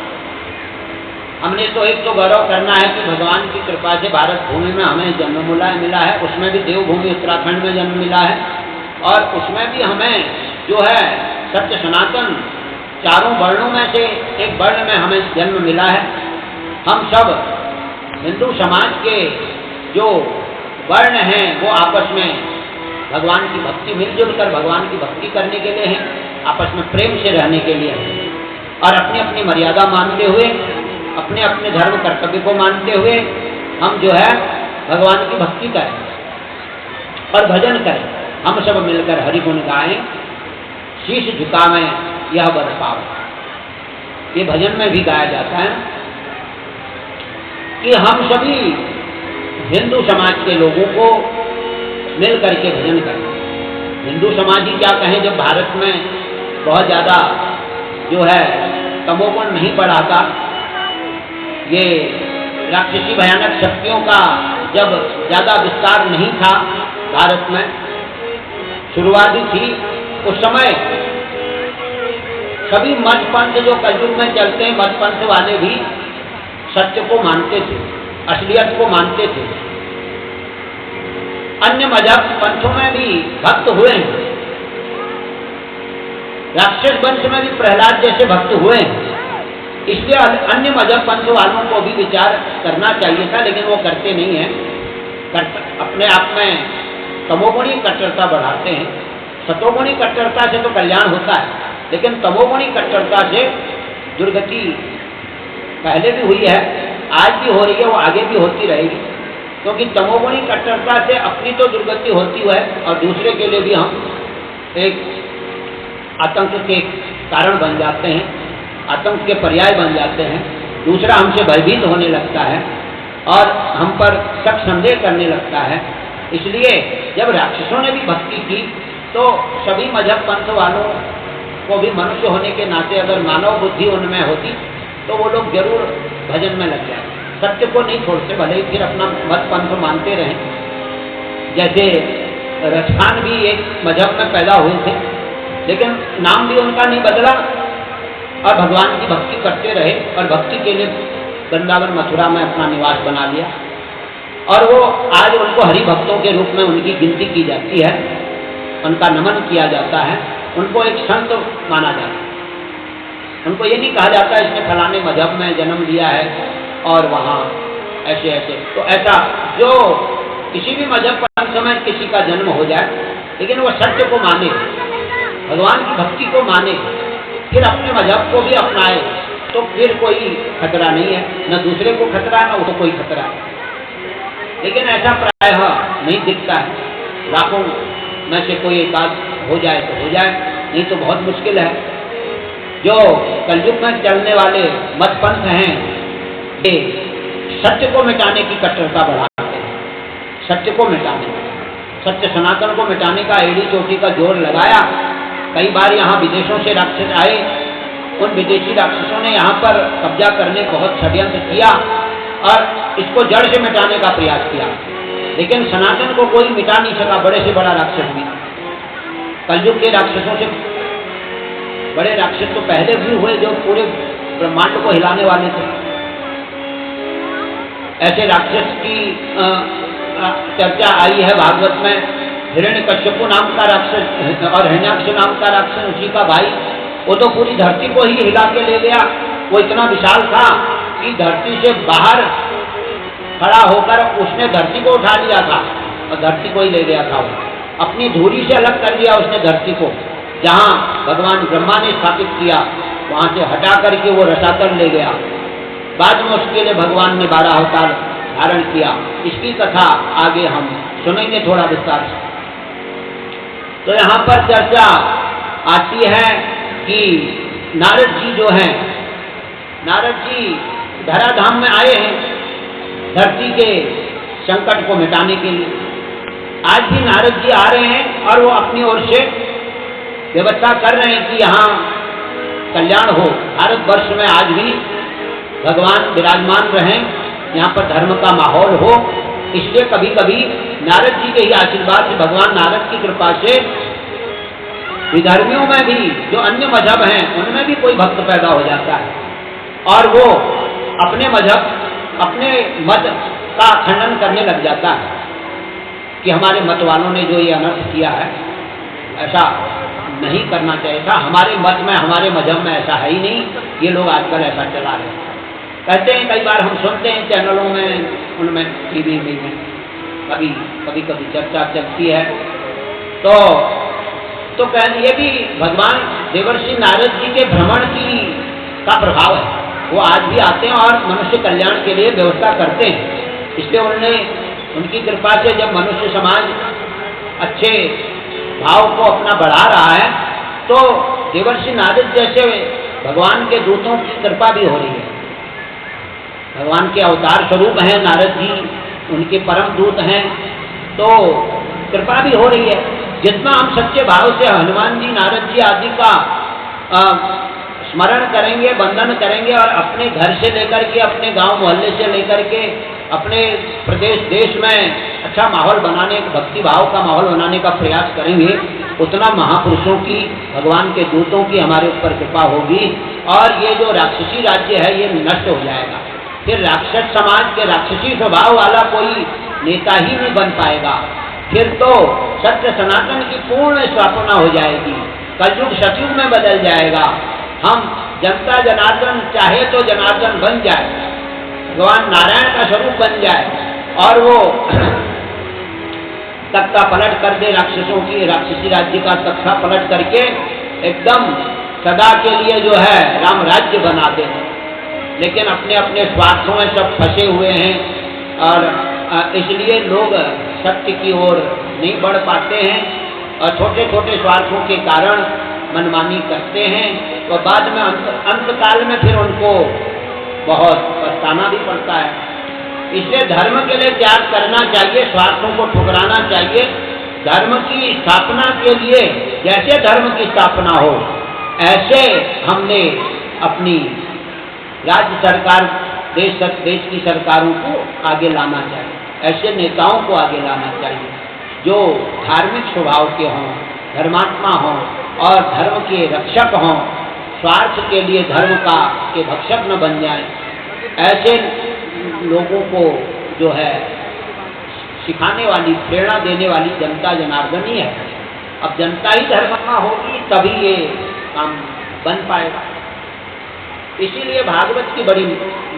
हमने तो एक तो गौरव करना है कि भगवान की कृपा से भारत भूमि में हमें जन्म मिला है, उसमें भी देवभूमि उत्तराखंड में जन्म मिला है, और उसमें भी हमें जो है सत्य सनातन 4 वर्णों में से एक वर्ण में हमें जन्म मिला है। हम सब हिंदू समाज के जो वर्ण हैं वो आपस में भगवान की भक्ति, मिलजुल कर भगवान की भक्ति करने के लिए हैं, आपस में प्रेम से रहने के लिए हैं, और अपनी अपनी मर्यादा मानते हुए, अपने अपने धर्म कर्तव्य को मानते हुए हम जो है भगवान की भक्ति करें और भजन करें। हम सब मिलकर हरि गुण गाएं, शीश झुकावें यह वर पावें। ये भजन में भी गाया जाता है कि हम सभी हिंदू समाज के लोगों को मिल करके भजन करें। हिंदू समाज ही क्या कहें, जब भारत में बहुत ज़्यादा जो है तमोगुण नहीं बढ़ा था, ये राक्षसी भयानक शक्तियों का जब ज़्यादा विस्तार नहीं था भारत में, शुरुआत ही थी, उस समय सभी मत पंथ जो कलयुग में चलते हैं, मत पंथ वाले भी सत्य को मानते थे, असलियत को मानते थे। अन्य मजहब पंथों में भी भक्त हुए हैं, राक्षस वंश में भी प्रहलाद जैसे भक्त हुए हैं, इसलिए अन्य मजहब पंथ वालों को भी विचार करना चाहिए था, लेकिन वो करते नहीं हैं। अपने आप में तमोगुणी कट्टरता बढ़ाते हैं। सतोगुणी कट्टरता से तो कल्याण होता है, लेकिन तमोगुणी कट्टरता से दुर्गति पहले भी हुई है, आज भी हो रही है, वो आगे भी होती रहेगी। क्योंकि तमोगुणी कट्टरता से अपनी तो दुर्गति होती है और दूसरे के लिए भी हम एक आतंक के कारण बन जाते हैं, आतंक के पर्याय बन जाते हैं। दूसरा हमसे भयभीत होने लगता है और हम पर शक संदेह करने लगता है। इसलिए जब राक्षसों ने भी भक्ति की तो सभी मजहब पंथ वालों को भी मनुष्य होने के नाते अगर मानव बुद्धि उनमें होती तो वो लोग जरूर भजन में लग जाए। सत्य को नहीं छोड़ते, भले ही फिर अपना मत पंथ मानते रहें। जैसे रजखान भी एक मजहब में पैदा हुए थे, लेकिन नाम भी उनका नहीं बदला और भगवान की भक्ति करते रहे और भक्ति के लिए वृंदावन मथुरा में अपना निवास बना लिया। और वो आज उनको हरि भक्तों के रूप में उनकी गिनती की जाती है, उनका नमन किया जाता है, उनको एक संत माना जाता है। उनको ये नहीं कहा जाता इसने फलाने मजहब में जन्म लिया है और वहाँ ऐसे ऐसे। तो ऐसा जो किसी भी मजहब पंथ में किसी का जन्म हो जाए, लेकिन वो सत्य को माने, भगवान की भक्ति को माने, फिर अपने मजहब को भी अपनाए, तो फिर कोई खतरा नहीं है, न दूसरे को खतरा न उसको कोई खतरा है। लेकिन ऐसा प्रायः नहीं दिखता है। लाखों में से कोई एक आध हो जाए तो हो जाए, नहीं तो बहुत मुश्किल है। जो कलयुग में चलने वाले मत पंथ हैं ये सत्य को मिटाने की कट्टरता बढ़ाते हैं, सत्य को मिटाने, सत्य सनातन को मिटाने का एड़ी चोटी का जोर लगाया। कई बार यहाँ विदेशों से राक्षस आए, उन विदेशी राक्षसों ने यहाँ पर कब्जा करने बहुत षड्यंत्र किया और इसको जड़ से मिटाने का प्रयास किया, लेकिन सनातन को कोई मिटा नहीं सका। बड़े से बड़ा राक्षस भी, कलयुग के राक्षसों से बड़े राक्षस तो पहले भी हुए जो पूरे ब्रह्मांड को हिलाने वाले थे। ऐसे राक्षस की चर्चा आई है भागवत में। हिरण्यकश्यपु नाम का राक्षस और हिरण्याक्ष नाम का राक्षस, उसी का भाई, वो तो पूरी धरती को ही हिला के ले गया। वो इतना विशाल था कि धरती से बाहर खड़ा होकर उसने धरती को उठा लिया था और धरती को ही ले गया था। वो अपनी धुरी से अलग कर दिया उसने धरती को। जहाँ भगवान ब्रह्मा ने स्थापित किया वहाँ से हटा करके वो रसातल ले गया। बाद में उसके लिए भगवान ने 12 अवतार धारण किया। इसकी कथा आगे हम सुनेंगे थोड़ा विस्तार से। तो यहाँ पर चर्चा आती है कि नारद जी जो हैं, नारद जी धराधाम में आए हैं धरती के संकट को मिटाने के लिए। आज भी नारद जी आ रहे हैं और वो अपनी ओर से व्यवस्था कर रहे हैं कि यहाँ कल्याण हो। भारतवर्ष में आज भी भगवान विराजमान रहें, यहाँ पर धर्म का माहौल हो। इसलिए कभी कभी नारद जी के ही आशीर्वाद से, भगवान नारद की कृपा से विधर्मियों में भी, जो अन्य मजहब हैं उनमें भी कोई भक्त पैदा हो जाता है और वो अपने मजहब, अपने मत का खंडन करने लग जाता है कि हमारे मत वालों ने जो ये अनर्थ किया है ऐसा नहीं करना चाहिए था, हमारे मत में, हमारे मजहब में ऐसा है ही नहीं, ये लोग आजकल ऐसा चला रहे हैं। कहते हैं, कई बार हम सुनते हैं चैनलों में, उनमें टीवी में कभी कभी चर्चा चलती है। तो ये भी भगवान देवर्षि नारद जी के भ्रमण का प्रभाव है। वो आज भी आते हैं और मनुष्य कल्याण के लिए व्यवस्था करते हैं। इसलिए उनकी कृपा से जब मनुष्य समाज अच्छे भाव को अपना बढ़ा रहा है तो देवर्षि नारद जैसे भगवान के दूतों की कृपा भी हो रही है। भगवान के अवतार स्वरूप हैं नारद जी, उनके परम दूत हैं, तो कृपा भी हो रही है। जितना हम सच्चे भाव से हनुमान जी, नारद जी आदि का स्मरण करेंगे, वंदन करेंगे और अपने घर से लेकर के, अपने गांव मोहल्ले से लेकर के अपने प्रदेश देश में अच्छा माहौल बनाने, भक्ति भाव का माहौल बनाने का प्रयास करेंगे, उतना महापुरुषों की, भगवान के दूतों की हमारे ऊपर कृपा होगी और ये जो राक्षसी राज्य है ये नष्ट हो जाएगा। फिर राक्षस समाज के, राक्षसी स्वभाव वाला कोई नेता ही नहीं बन पाएगा। फिर तो सत्य सनातन की पूर्ण स्थापना हो जाएगी, कलयुग सतयुग में बदल जाएगा। हम जनता जनार्दन चाहे तो जनार्दन बन जाए, भगवान नारायण का स्वरूप बन जाए और वो तख्ता पलट कर दे राक्षसों की, राक्षसी राज्य का तख्ता पलट करके एकदम सदा के लिए जो है राम राज्य बना दे। लेकिन अपने अपने स्वार्थों में सब फंसे हुए हैं और इसलिए लोग सत्य की ओर नहीं बढ़ पाते हैं और छोटे छोटे स्वार्थों के कारण मनमानी करते हैं तो बाद में अंतकाल में फिर उनको बहुत पछताना भी पड़ता है। इसलिए धर्म के लिए त्याग करना चाहिए, स्वार्थों को ठुकराना चाहिए। धर्म की स्थापना के लिए जैसे धर्म की स्थापना हो ऐसे हमने अपनी राज्य सरकार, देश की सरकारों को आगे लाना चाहिए, ऐसे नेताओं को आगे लाना चाहिए जो धार्मिक स्वभाव के हों, धर्मात्मा हों और धर्म के रक्षक हों, स्वार्थ के लिए धर्म के भक्षक न बन जाएं। ऐसे लोगों को जो है सिखाने वाली, प्रेरणा देने वाली जनता जनार्दन ही है। अब जनता ही धर्मात्मा होगी तभी ये काम बन पाएगा। इसीलिए भागवत की बड़ी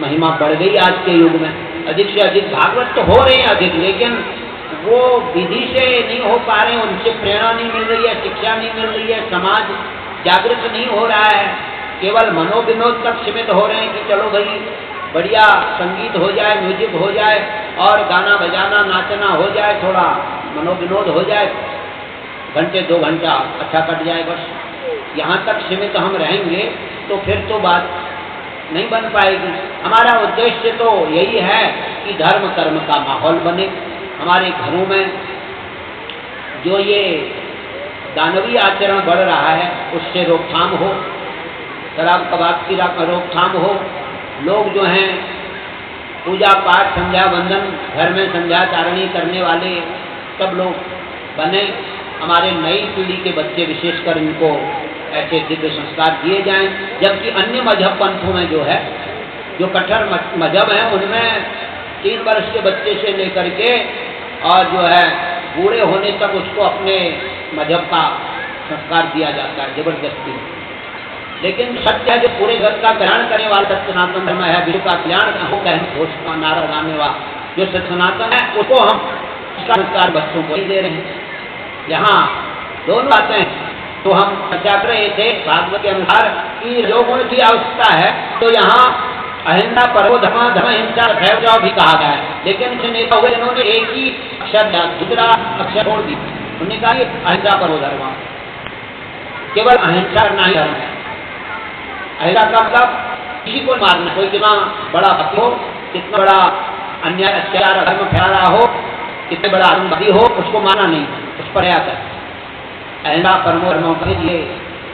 महिमा बढ़ गई आज के युग में। अधिक से अधिक भागवत तो हो रहे हैं अधिक, लेकिन वो विधि से नहीं हो पा रहे हैं, उनसे प्रेरणा नहीं मिल रही है, शिक्षा नहीं मिल रही है, समाज जागृत नहीं हो रहा है। केवल मनोविनोद तक सीमित हो रहे हैं कि चलो भाई बढ़िया संगीत हो जाए, म्यूजिक हो जाए और गाना बजाना नाचना हो जाए, थोड़ा मनोविनोद हो जाए, घंटे 2 घंटा अच्छा कट जाए, बस यहाँ तक सीमित हम रहेंगे तो फिर तो बात नहीं बन पाएगी। हमारा उद्देश्य तो यही है कि धर्म कर्म का माहौल बने। हमारे घरों में जो ये दानवीय आचरण बढ़ रहा है उससे रोकथाम हो, शराब कबाब की रोकथाम हो, लोग जो हैं पूजा पाठ संध्या वंदन घर में संध्या चारणी करने वाले सब लोग बने। हमारे नई पीढ़ी के बच्चे विशेषकर इनको ऐसे दिव्य संस्कार दिए जाएं, जबकि अन्य मजहब पंथों में जो है, जो कट्टर मजहब हैं, उनमें 3 वर्ष के बच्चे से लेकर के और जो है बूढ़े होने तक उसको अपने मजहब का संस्कार दिया जाता है जबरदस्ती। लेकिन सत्य है जो पूरे जगत का कल्याण करने वाला सनातन धर्म है, विश्व का कल्याण हो कहने घोष का नारा लगाने वाला जो सनातन है, उसको हम संस्कार बच्चों को ही दे रहे हैं। यहाँ दोनों बातें हैं। तो हम चर्चा कर रहे थे भागवत के अनुसार कि रजोगुण की आवश्यकता है, तो यहाँ अहिंसा परो धर्म धर्म हिंसा भय जाओ भी कहा गया है। लेकिन जो नेता हुए इन्होंने एक ही अक्षर दूसरा अक्षर छोड़ दी, उन्होंने कहा अहिंसा परो धर्म, केवल अहिंसा करना ही धर्म है। अहिंसा का मतलब किसी को मारना, कोई कितना बड़ा भक्त हो, कितना बड़ा अन्याय अत्याचार धर्म फैला रहा हो, कितने बड़ा आतंकवादी हो, उसको मारना नहीं, उस पर आता है। अहिंसा परमो धर्मों के लिए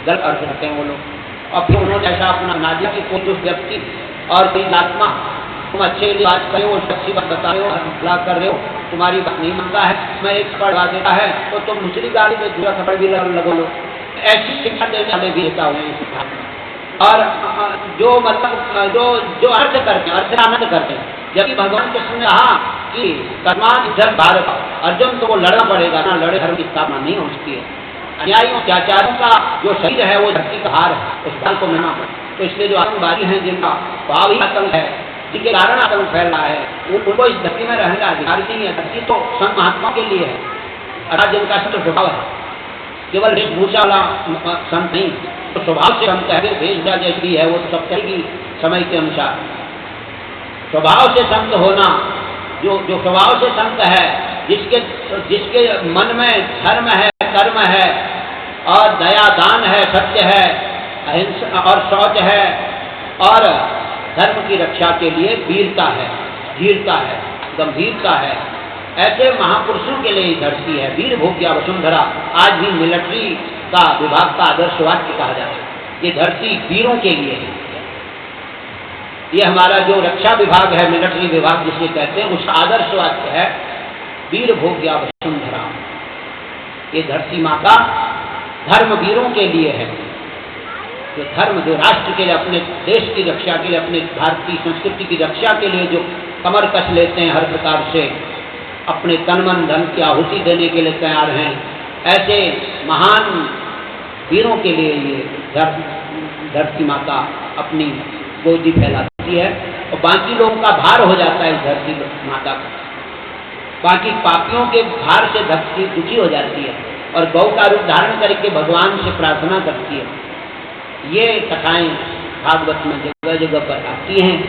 गलत अर्थ रखते हैं वो लोग। और फिर उन्होंने ऐसा अपना बना दिया कि कोई व्यक्ति और कोई आत्मा तुम अच्छे लिए बात कर रहे हो, अच्छी बात बता रहे हो, भला कर रहे हो, तुम्हारी बात नहीं मानता है, मैं एक पढ़वा देता है तो तुम दूसरी गाड़ी में दूसरा थप्पड़ भी लगो लो। ऐसी शिक्षा देने वाले भी नेता हुए हैं। और जो मतलब जो अर्थ करते हैं, अर्थ आनंद करते हैं, जबकि भगवान कृष्ण ने कहा कि कर्मान धर्म भारत, अर्जुन तो वो लड़ना पड़ेगा, ना लड़े धर्म की स्थापना नहीं हो सकती है। अन्यायियों अत्याचारों का जो शरीर है वो धरती का हार है, उस भार को मिलना पड़े। तो इसलिए जो आतंकवादी हैं, जिनका भाव ही आतंक है, जिनके कारण आतंक फैल रहा है, उनको इस धरती में रहने का अधिकार नहीं है। धरती तो संत महात्मा के लिए है, अर्थात जिनका संत स्वभाव है, केवल वेशभूषा वाला संत नहीं, तो स्वभाव से संत है। वेशभूषा जैसी है वो तो सब चलेगी समय के अनुसार। स्वभाव से संत होना, जो स्वभाव से संत है, जिसके मन में धर्म है, कर्म है और दया दान है, सत्य है, अहिंसा और शौच है, और धर्म की रक्षा के लिए वीरता है, धीरता है, गंभीरता है, ऐसे महापुरुषों के लिए धरती है। वीर भोग्या वसुंधरा आज भी मिलिट्री का विभाग का आदर्श वाक्य कहा जाता है। ये धरती वीरों के लिए है। ये हमारा जो रक्षा विभाग है, मिलिट्री विभाग जिसे कहते हैं, उसका आदर्श वाक्य है वीर भोग्या वसुंधरा। ये धरती माता धर्म वीरों के लिए है, जो धर्म, जो राष्ट्र के लिए, अपने देश की रक्षा के लिए, अपने भारतीय संस्कृति की रक्षा के लिए जो कमर कस लेते हैं, हर प्रकार से अपने तन मन धन की आहुति देने के लिए तैयार हैं, ऐसे महान वीरों के लिए ये धरती माता अपनी गोदी फैलाती है और बाकी लोगों का भार हो जाता है इस धरती माता का। बाकी पापियों के भार से धरती दुखी हो जाती है और गौ का रूप धारण करके भगवान से प्रार्थना करती है। ये कथाएं भागवत में जगह जगह पर आती हैं।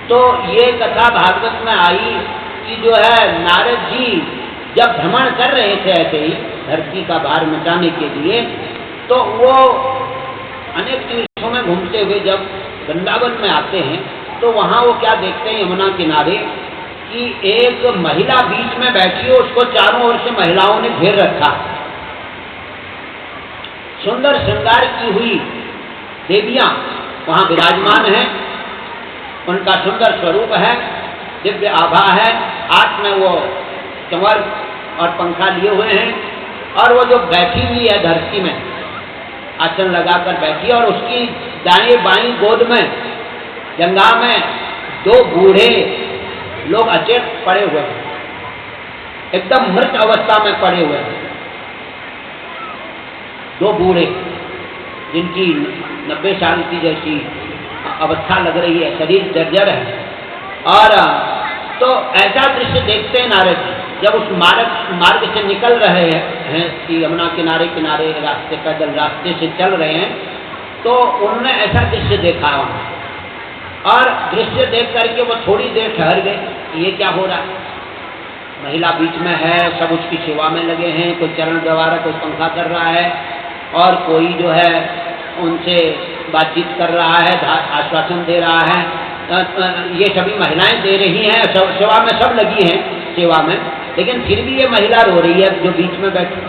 तो ये कथा भागवत में आई कि जो है नारद जी जब भ्रमण कर रहे थे ऐसे ही धरती का भार मिटाने के लिए, तो वो अनेक तीर्थों में घूमते हुए जब वृंदावन में आते हैं तो वहाँ वो क्या देखते हैं, यमुना किनारे कि एक महिला बीच में बैठी है, उसको चारों ओर से महिलाओं ने घेर रखा। सुंदर श्रृंगार की हुई देवियां वहाँ विराजमान हैं, उनका सुंदर स्वरूप है, दिव्य आभा है, हाथ में वो चंवर और पंखा लिए हुए हैं, और वो जो बैठी हुई है धरती में आसन लगाकर बैठी है, और उसकी दाएं बाएं गोद में जंगा में 2 बूढ़े लोग अचेत पड़े हुए हैं, एकदम मृत अवस्था में पड़े हुए हैं। 2 बूढ़े जिनकी 90 साल की जैसी अवस्था लग रही है, शरीर जर्जर है। और तो ऐसा दृश्य देखते हैं नारद जी जब उस मार्ग से निकल रहे हैं कि यमुना किनारे किनारे रास्ते, पैदल रास्ते से चल रहे हैं, तो उन्होंने ऐसा दृश्य देखा वहाँ। और दृश्य देख करके वो थोड़ी देर ठहर गए, ये क्या हो रहा है। महिला बीच में है, सब उसकी सेवा में लगे हैं, कोई चरण दबा रहा, कोई पंखा कर रहा है, और कोई जो है उनसे बातचीत कर रहा है, आश्वासन दे रहा है, ये सभी महिलाएं दे रही हैं, सेवा में सब लगी हैं सेवा में, लेकिन फिर भी ये महिला रो रही है जो बीच में बैठी।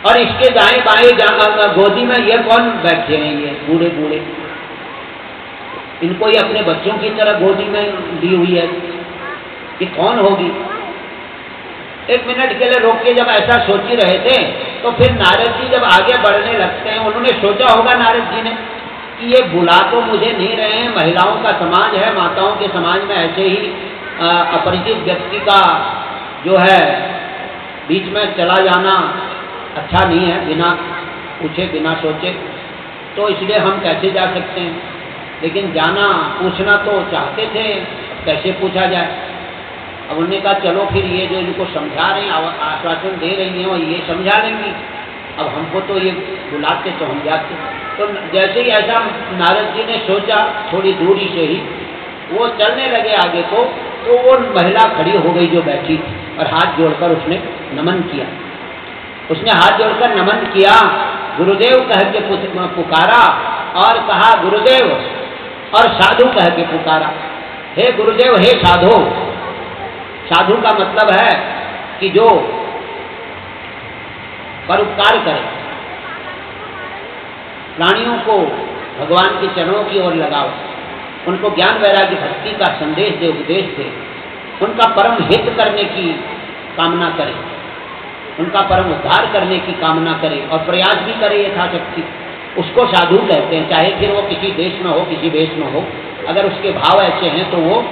और इसके दाएं बाएं गोदी में ये कौन बैठे हैं, ये बूढ़े बूढ़े, इनको ये अपने बच्चों की तरह गोदी में दी हुई है, ये कौन होगी? एक मिनट के लिए रोक के जब ऐसा सोच ही रहे थे तो फिर नारद जी जब आगे बढ़ने लगते हैं, उन्होंने सोचा होगा नारद जी ने कि ये बुला तो मुझे नहीं रहे हैं, महिलाओं का समाज है, माताओं के समाज में ऐसे ही अपरिचित व्यक्ति का जो है बीच में चला जाना अच्छा नहीं है, बिना पूछे बिना सोचे, तो इसलिए हम कैसे जा सकते हैं। लेकिन जाना पूछना तो चाहते थे, कैसे पूछा जाए। अब उन्होंने कहा चलो फिर ये जो इनको समझा रहे हैं, आश्वासन दे रही हैं, और ये समझा लेंगी, अब हमको तो ये बुलाते तो हम जाते। तो जैसे ही ऐसा नारद जी ने सोचा, थोड़ी दूरी से ही वो चलने लगे आगे को, तो वो महिला खड़ी हो गई जो बैठी थी, और हाथ जोड़कर उसने नमन किया। उसने हाथ जोड़कर नमन किया, गुरुदेव कह के पुकारा, और कहा गुरुदेव, और साधु कह के पुकारा, हे गुरुदेव, हे साधु। साधु का मतलब है कि जो परोपकार करे, प्राणियों को भगवान के चरणों की ओर लगाओ, उनको ज्ञान वैराग्य भक्ति का संदेश दे, उपदेश दे, उनका परम हित करने की कामना करे, उनका परम उद्धार करने की कामना करे, और प्रयास भी करे यथाशक्ति, उसको साधु कहते हैं। चाहे फिर वो किसी देश में हो, किसी वेश में हो, अगर उसके भाव ऐसे हैं तो वो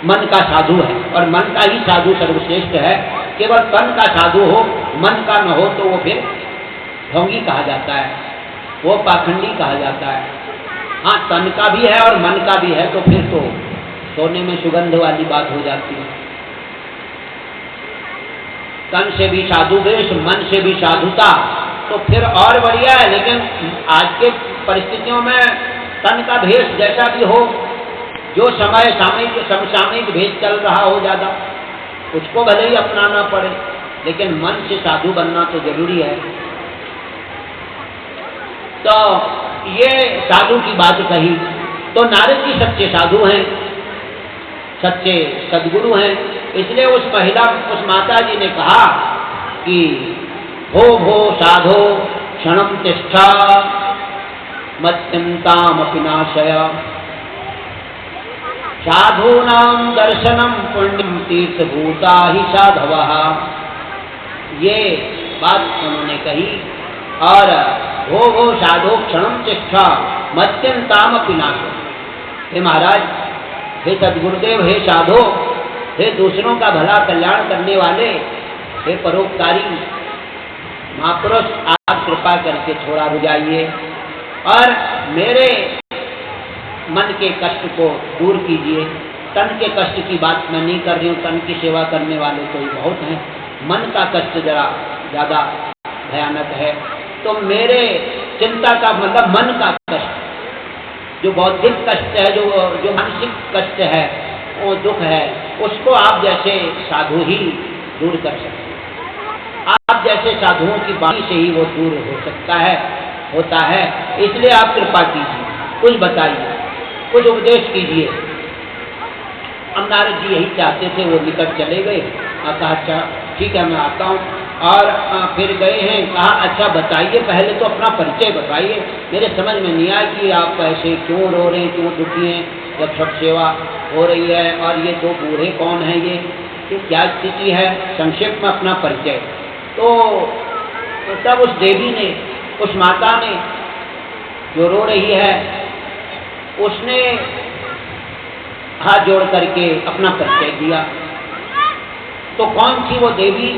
मन का साधु है, और मन का ही साधु सर्वश्रेष्ठ है। केवल तन का साधु हो, मन का न हो, तो वो फिर ढोंगी कहा जाता है, वो पाखंडी कहा जाता है। हाँ, तन का भी है और मन का भी है, तो फिर तो सोने में सुगंध वाली बात हो जाती है। तन से भी साधु वेश, मन से भी साधुता, तो फिर और बढ़िया है। लेकिन आज के परिस्थितियों में तन का भेष जैसा भी हो, जो समय समसामयिक भेष चल रहा हो ज़्यादा, उसको भले ही अपनाना पड़े, लेकिन मन से साधु बनना तो जरूरी है। तो ये साधु की बात कही, तो नारद जी सच्चे साधु हैं, सच्चे सद्गुरु हैं, इसलिए उस महिला, उस माता जी ने कहा कि भो भो साधो क्षणम तिष्ठा मत्यंतामपि नाशय, साधूनां दर्शनम पुण्यम तीर्थभूता ही साधवः। ये बात उन्होंने कही, और भो साधो क्षणम तिष्ठा मत्यंतामपि नाशय। हे महाराज, हे सद्गुरुदेव, हे साधो, हे दूसरों का भला कल्याण करने वाले, हे परोपकारी महापुरुष, आप कृपा करके थोड़ा रुझाइए और मेरे मन के कष्ट को दूर कीजिए। तन के कष्ट की बात मैं नहीं कर रही हूँ, तन की सेवा करने वाले तो ही बहुत हैं, मन का कष्ट जरा ज़्यादा भयानक है। तो मेरे चिंता का मतलब मन का कष्ट, जो बौद्धिक कष्ट है, जो मानसिक कष्ट है, वो दुख है, उसको आप जैसे साधु ही दूर कर सकते हैं। आप जैसे साधुओं की वाणी से ही वो दूर हो सकता है, होता है। इसलिए आप कृपा कीजिए, कुछ बताइए, कुछ उपदेश कीजिए। अब नारद जी यही चाहते थे, वो निकट चले गए, कहा अच्छा ठीक है मैं आता हूँ, और फिर गए हैं। कहा अच्छा बताइए, पहले तो अपना परिचय बताइए, मेरे समझ में नहीं आया कि आप ऐसे क्यों रो रहे हैं, क्यों दुखी हैं, जब सब सेवा हो रही है, और ये दो बूढ़े कौन हैं, ये क्या स्थिति है, संक्षेप में अपना परिचय। तो तब उस देवी ने, उस माता ने जो रो रही है, उसने हाथ जोड़ करके अपना परिचय दिया। तो कौन थी वो देवी?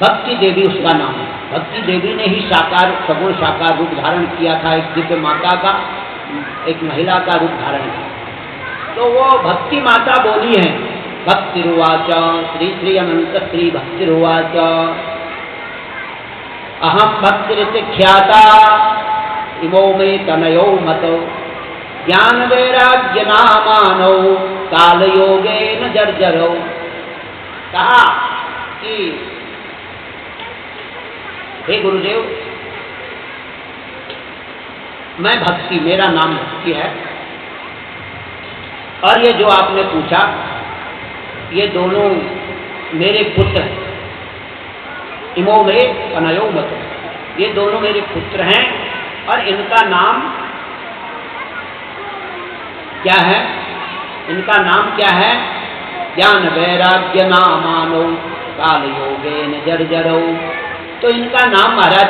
भक्ति देवी उसका नाम है। भक्ति देवी ने ही साकार, सगुण साकार रूप धारण किया था, एक दिव्य माता का, एक महिला का रूप धारण किया। तो वो भक्ति माता बोली है, भक्तिरुवाच श्री श्री अनंत श्री भक्तिरुवाच अहम भक्तिरिति ख्याता इमो मे तनयो मतो ज्ञान वैराग्य नामानो काल योगेन जर्जरो। कहा कि हे गुरुदेव, मैं भक्ति, मेरा नाम भक्ति है। और ये जो आपने पूछा, ये दोनों मेरे पुत्र हैं। इमो मे अनयो मत, ये दोनों मेरे पुत्र हैं और इनका नाम क्या है? इनका नाम क्या है? ज्ञान वैराग्य नामानो काल योगेन जर्जरो। तो इनका नाम महाराज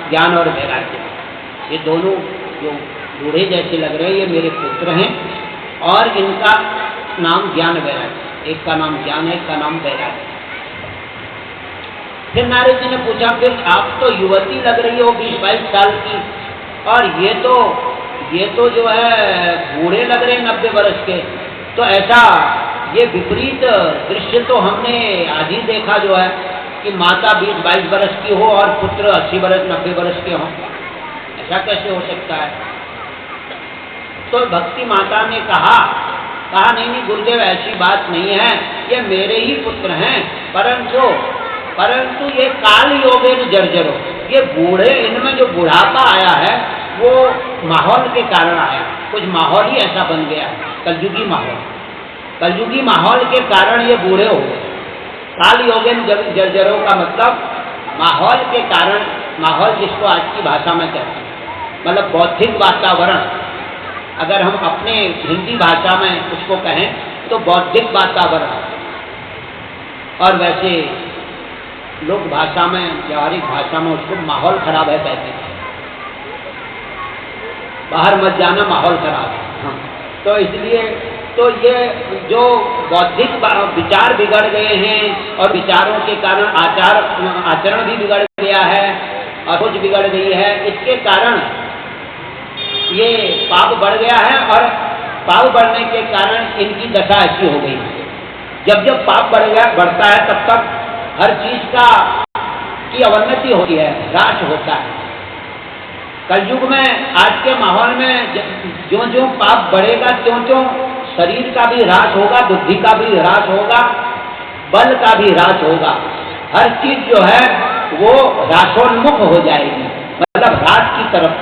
ज्ञान और वैराग्य। ये दोनों जो बूढ़े जैसे लग रहे हैं, ये मेरे पुत्र हैं और इनका नाम ज्ञान वैराग्य। एक का नाम ज्ञान है, एक का नाम वैराग्य। फिर नारद जी ने पूछा, फिर आप तो युवती लग रही हो 20-22 साल की, और ये तो जो है बूढ़े लग रहे हैं 90 वर्ष के। तो ऐसा ये विपरीत दृश्य तो हमने आज ही देखा जो है कि माता 20-22 वर्ष की हो और पुत्र 80 वर्ष 90 वर्ष के हों। ऐसा कैसे हो सकता है? तो भक्ति माता ने कहा नहीं गुरुदेव, ऐसी बात नहीं है, ये मेरे ही पुत्र हैं, परंतु ये काल योगेन जर्जरो, ये बूढ़े, इनमें जो बुढ़ापा आया है वो माहौल के कारण आया। कुछ माहौल ही ऐसा बन गया, कलयुगी माहौल के कारण ये बूढ़े हो गए। काल योगेन जर्जरो का मतलब माहौल के कारण, माहौल जिसको आज की भाषा में कहते हैं, मतलब बौद्धिक वातावरण। अगर हम अपने हिंदी भाषा में उसको कहें तो बौद्धिक वातावरण, और वैसे लोक भाषा में, व्यवहारिक भाषा में उसको माहौल खराब है कहते हैं। बाहर मत जाना, माहौल खराब है। हाँ। तो इसलिए तो ये जो बौद्धिक विचार बिगड़ गए हैं और विचारों के कारण आचरण भी बिगड़ गया है और सोच बिगड़ गई है, इसके कारण ये पाप बढ़ गया है। और पाप बढ़ने के कारण इनकी दशा ऐसी हो गई। जब पाप बढ़ता है तब तक हर चीज की अवनति होती है, ह्रास होता है। कलयुग में, आज के माहौल में ज्यों ज्यों पाप बढ़ेगा त्यों त्यों शरीर का भी ह्रास होगा, बुद्धि का भी ह्रास होगा, बल का भी ह्रास होगा। हर चीज जो है वो ह्रासोन्मुख हो जाएगी, मतलब ह्रास की तरफ,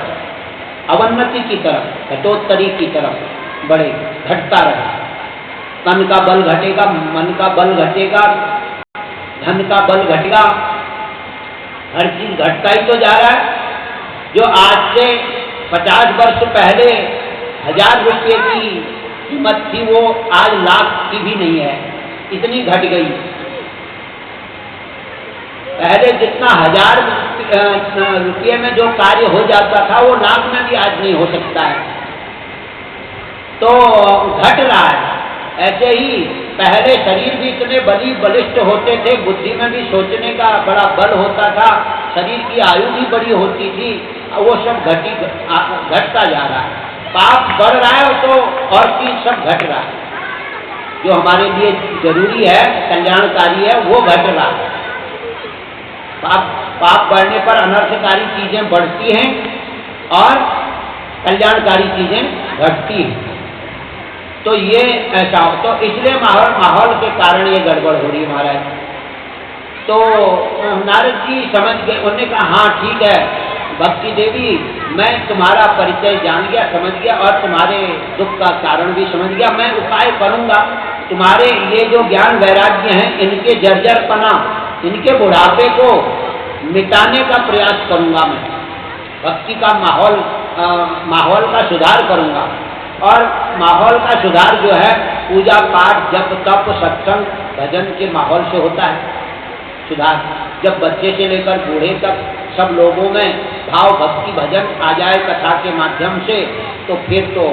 अवनति की तरफ, घटोत्तरी की तरफ बढ़ेगी, घटता रहे। तन का बल घटेगा, मन का बल घटेगा, धन का बल घटेगा, हर चीज घटता ही तो जा रहा है। जो आज से 50 वर्ष पहले 1000 रुपये की कीमत थी, वो आज लाख की भी नहीं है, इतनी घट गई। पहले जितना 1000 रुपये में जो कार्य हो जाता था वो लाख में भी आज नहीं हो सकता है। तो घट रहा है। ऐसे ही पहले शरीर भी इतने बलिष्ठ होते थे, बुद्धि में भी सोचने का बड़ा बल होता था, शरीर की आयु भी बड़ी होती थी, वो सब घटता जा रहा है। पाप बढ़ रहा है तो और चीज सब घट रहा है। जो हमारे लिए जरूरी है, कल्याणकारी है, वो घट रहा है। पाप बढ़ने पर अनर्थकारी चीजें बढ़ती हैं और कल्याणकारी चीजें घटती हैं। तो ये ऐसा हो, तो इसलिए माहौल के कारण ये गड़बड़ हो रही है महाराज। तो नारद जी समझ गए, उन्होंने कहा हाँ ठीक है भक्ति देवी, मैं तुम्हारा परिचय जान गया, समझ गया, और तुम्हारे दुख का कारण भी समझ गया। मैं उपाय करूंगा, तुम्हारे ये जो ज्ञान वैराग्य हैं, इनके जर्जरपना, इनके बुढ़ापे को मिटाने का प्रयास करूंगा। मैं भक्ति का माहौल का सुधार करूंगा। और माहौल का सुधार जो है पूजा पाठ, जप तप, सत्संग, भजन के माहौल से होता है सुधार। जब बच्चे से लेकर बूढ़े तक सब लोगों में भाव भक्ति भजन आ जाए कथा के माध्यम से, तो फिर तो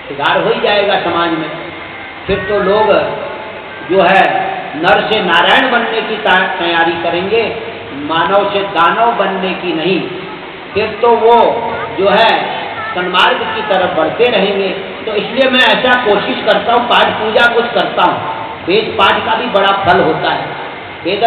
सुधार हो ही जाएगा समाज में। फिर तो लोग जो है नर से नारायण बनने की तैयारी करेंगे, मानव से दानव बनने की नहीं। फिर तो वो जो है सन्मार्ग की तरफ बढ़ते रहेंगे। तो इसलिए मैं ऐसा कोशिश करता हूँ, पाठ पूजा कुछ करता हूँ। वेद पाठ का भी बड़ा फल होता है, वेद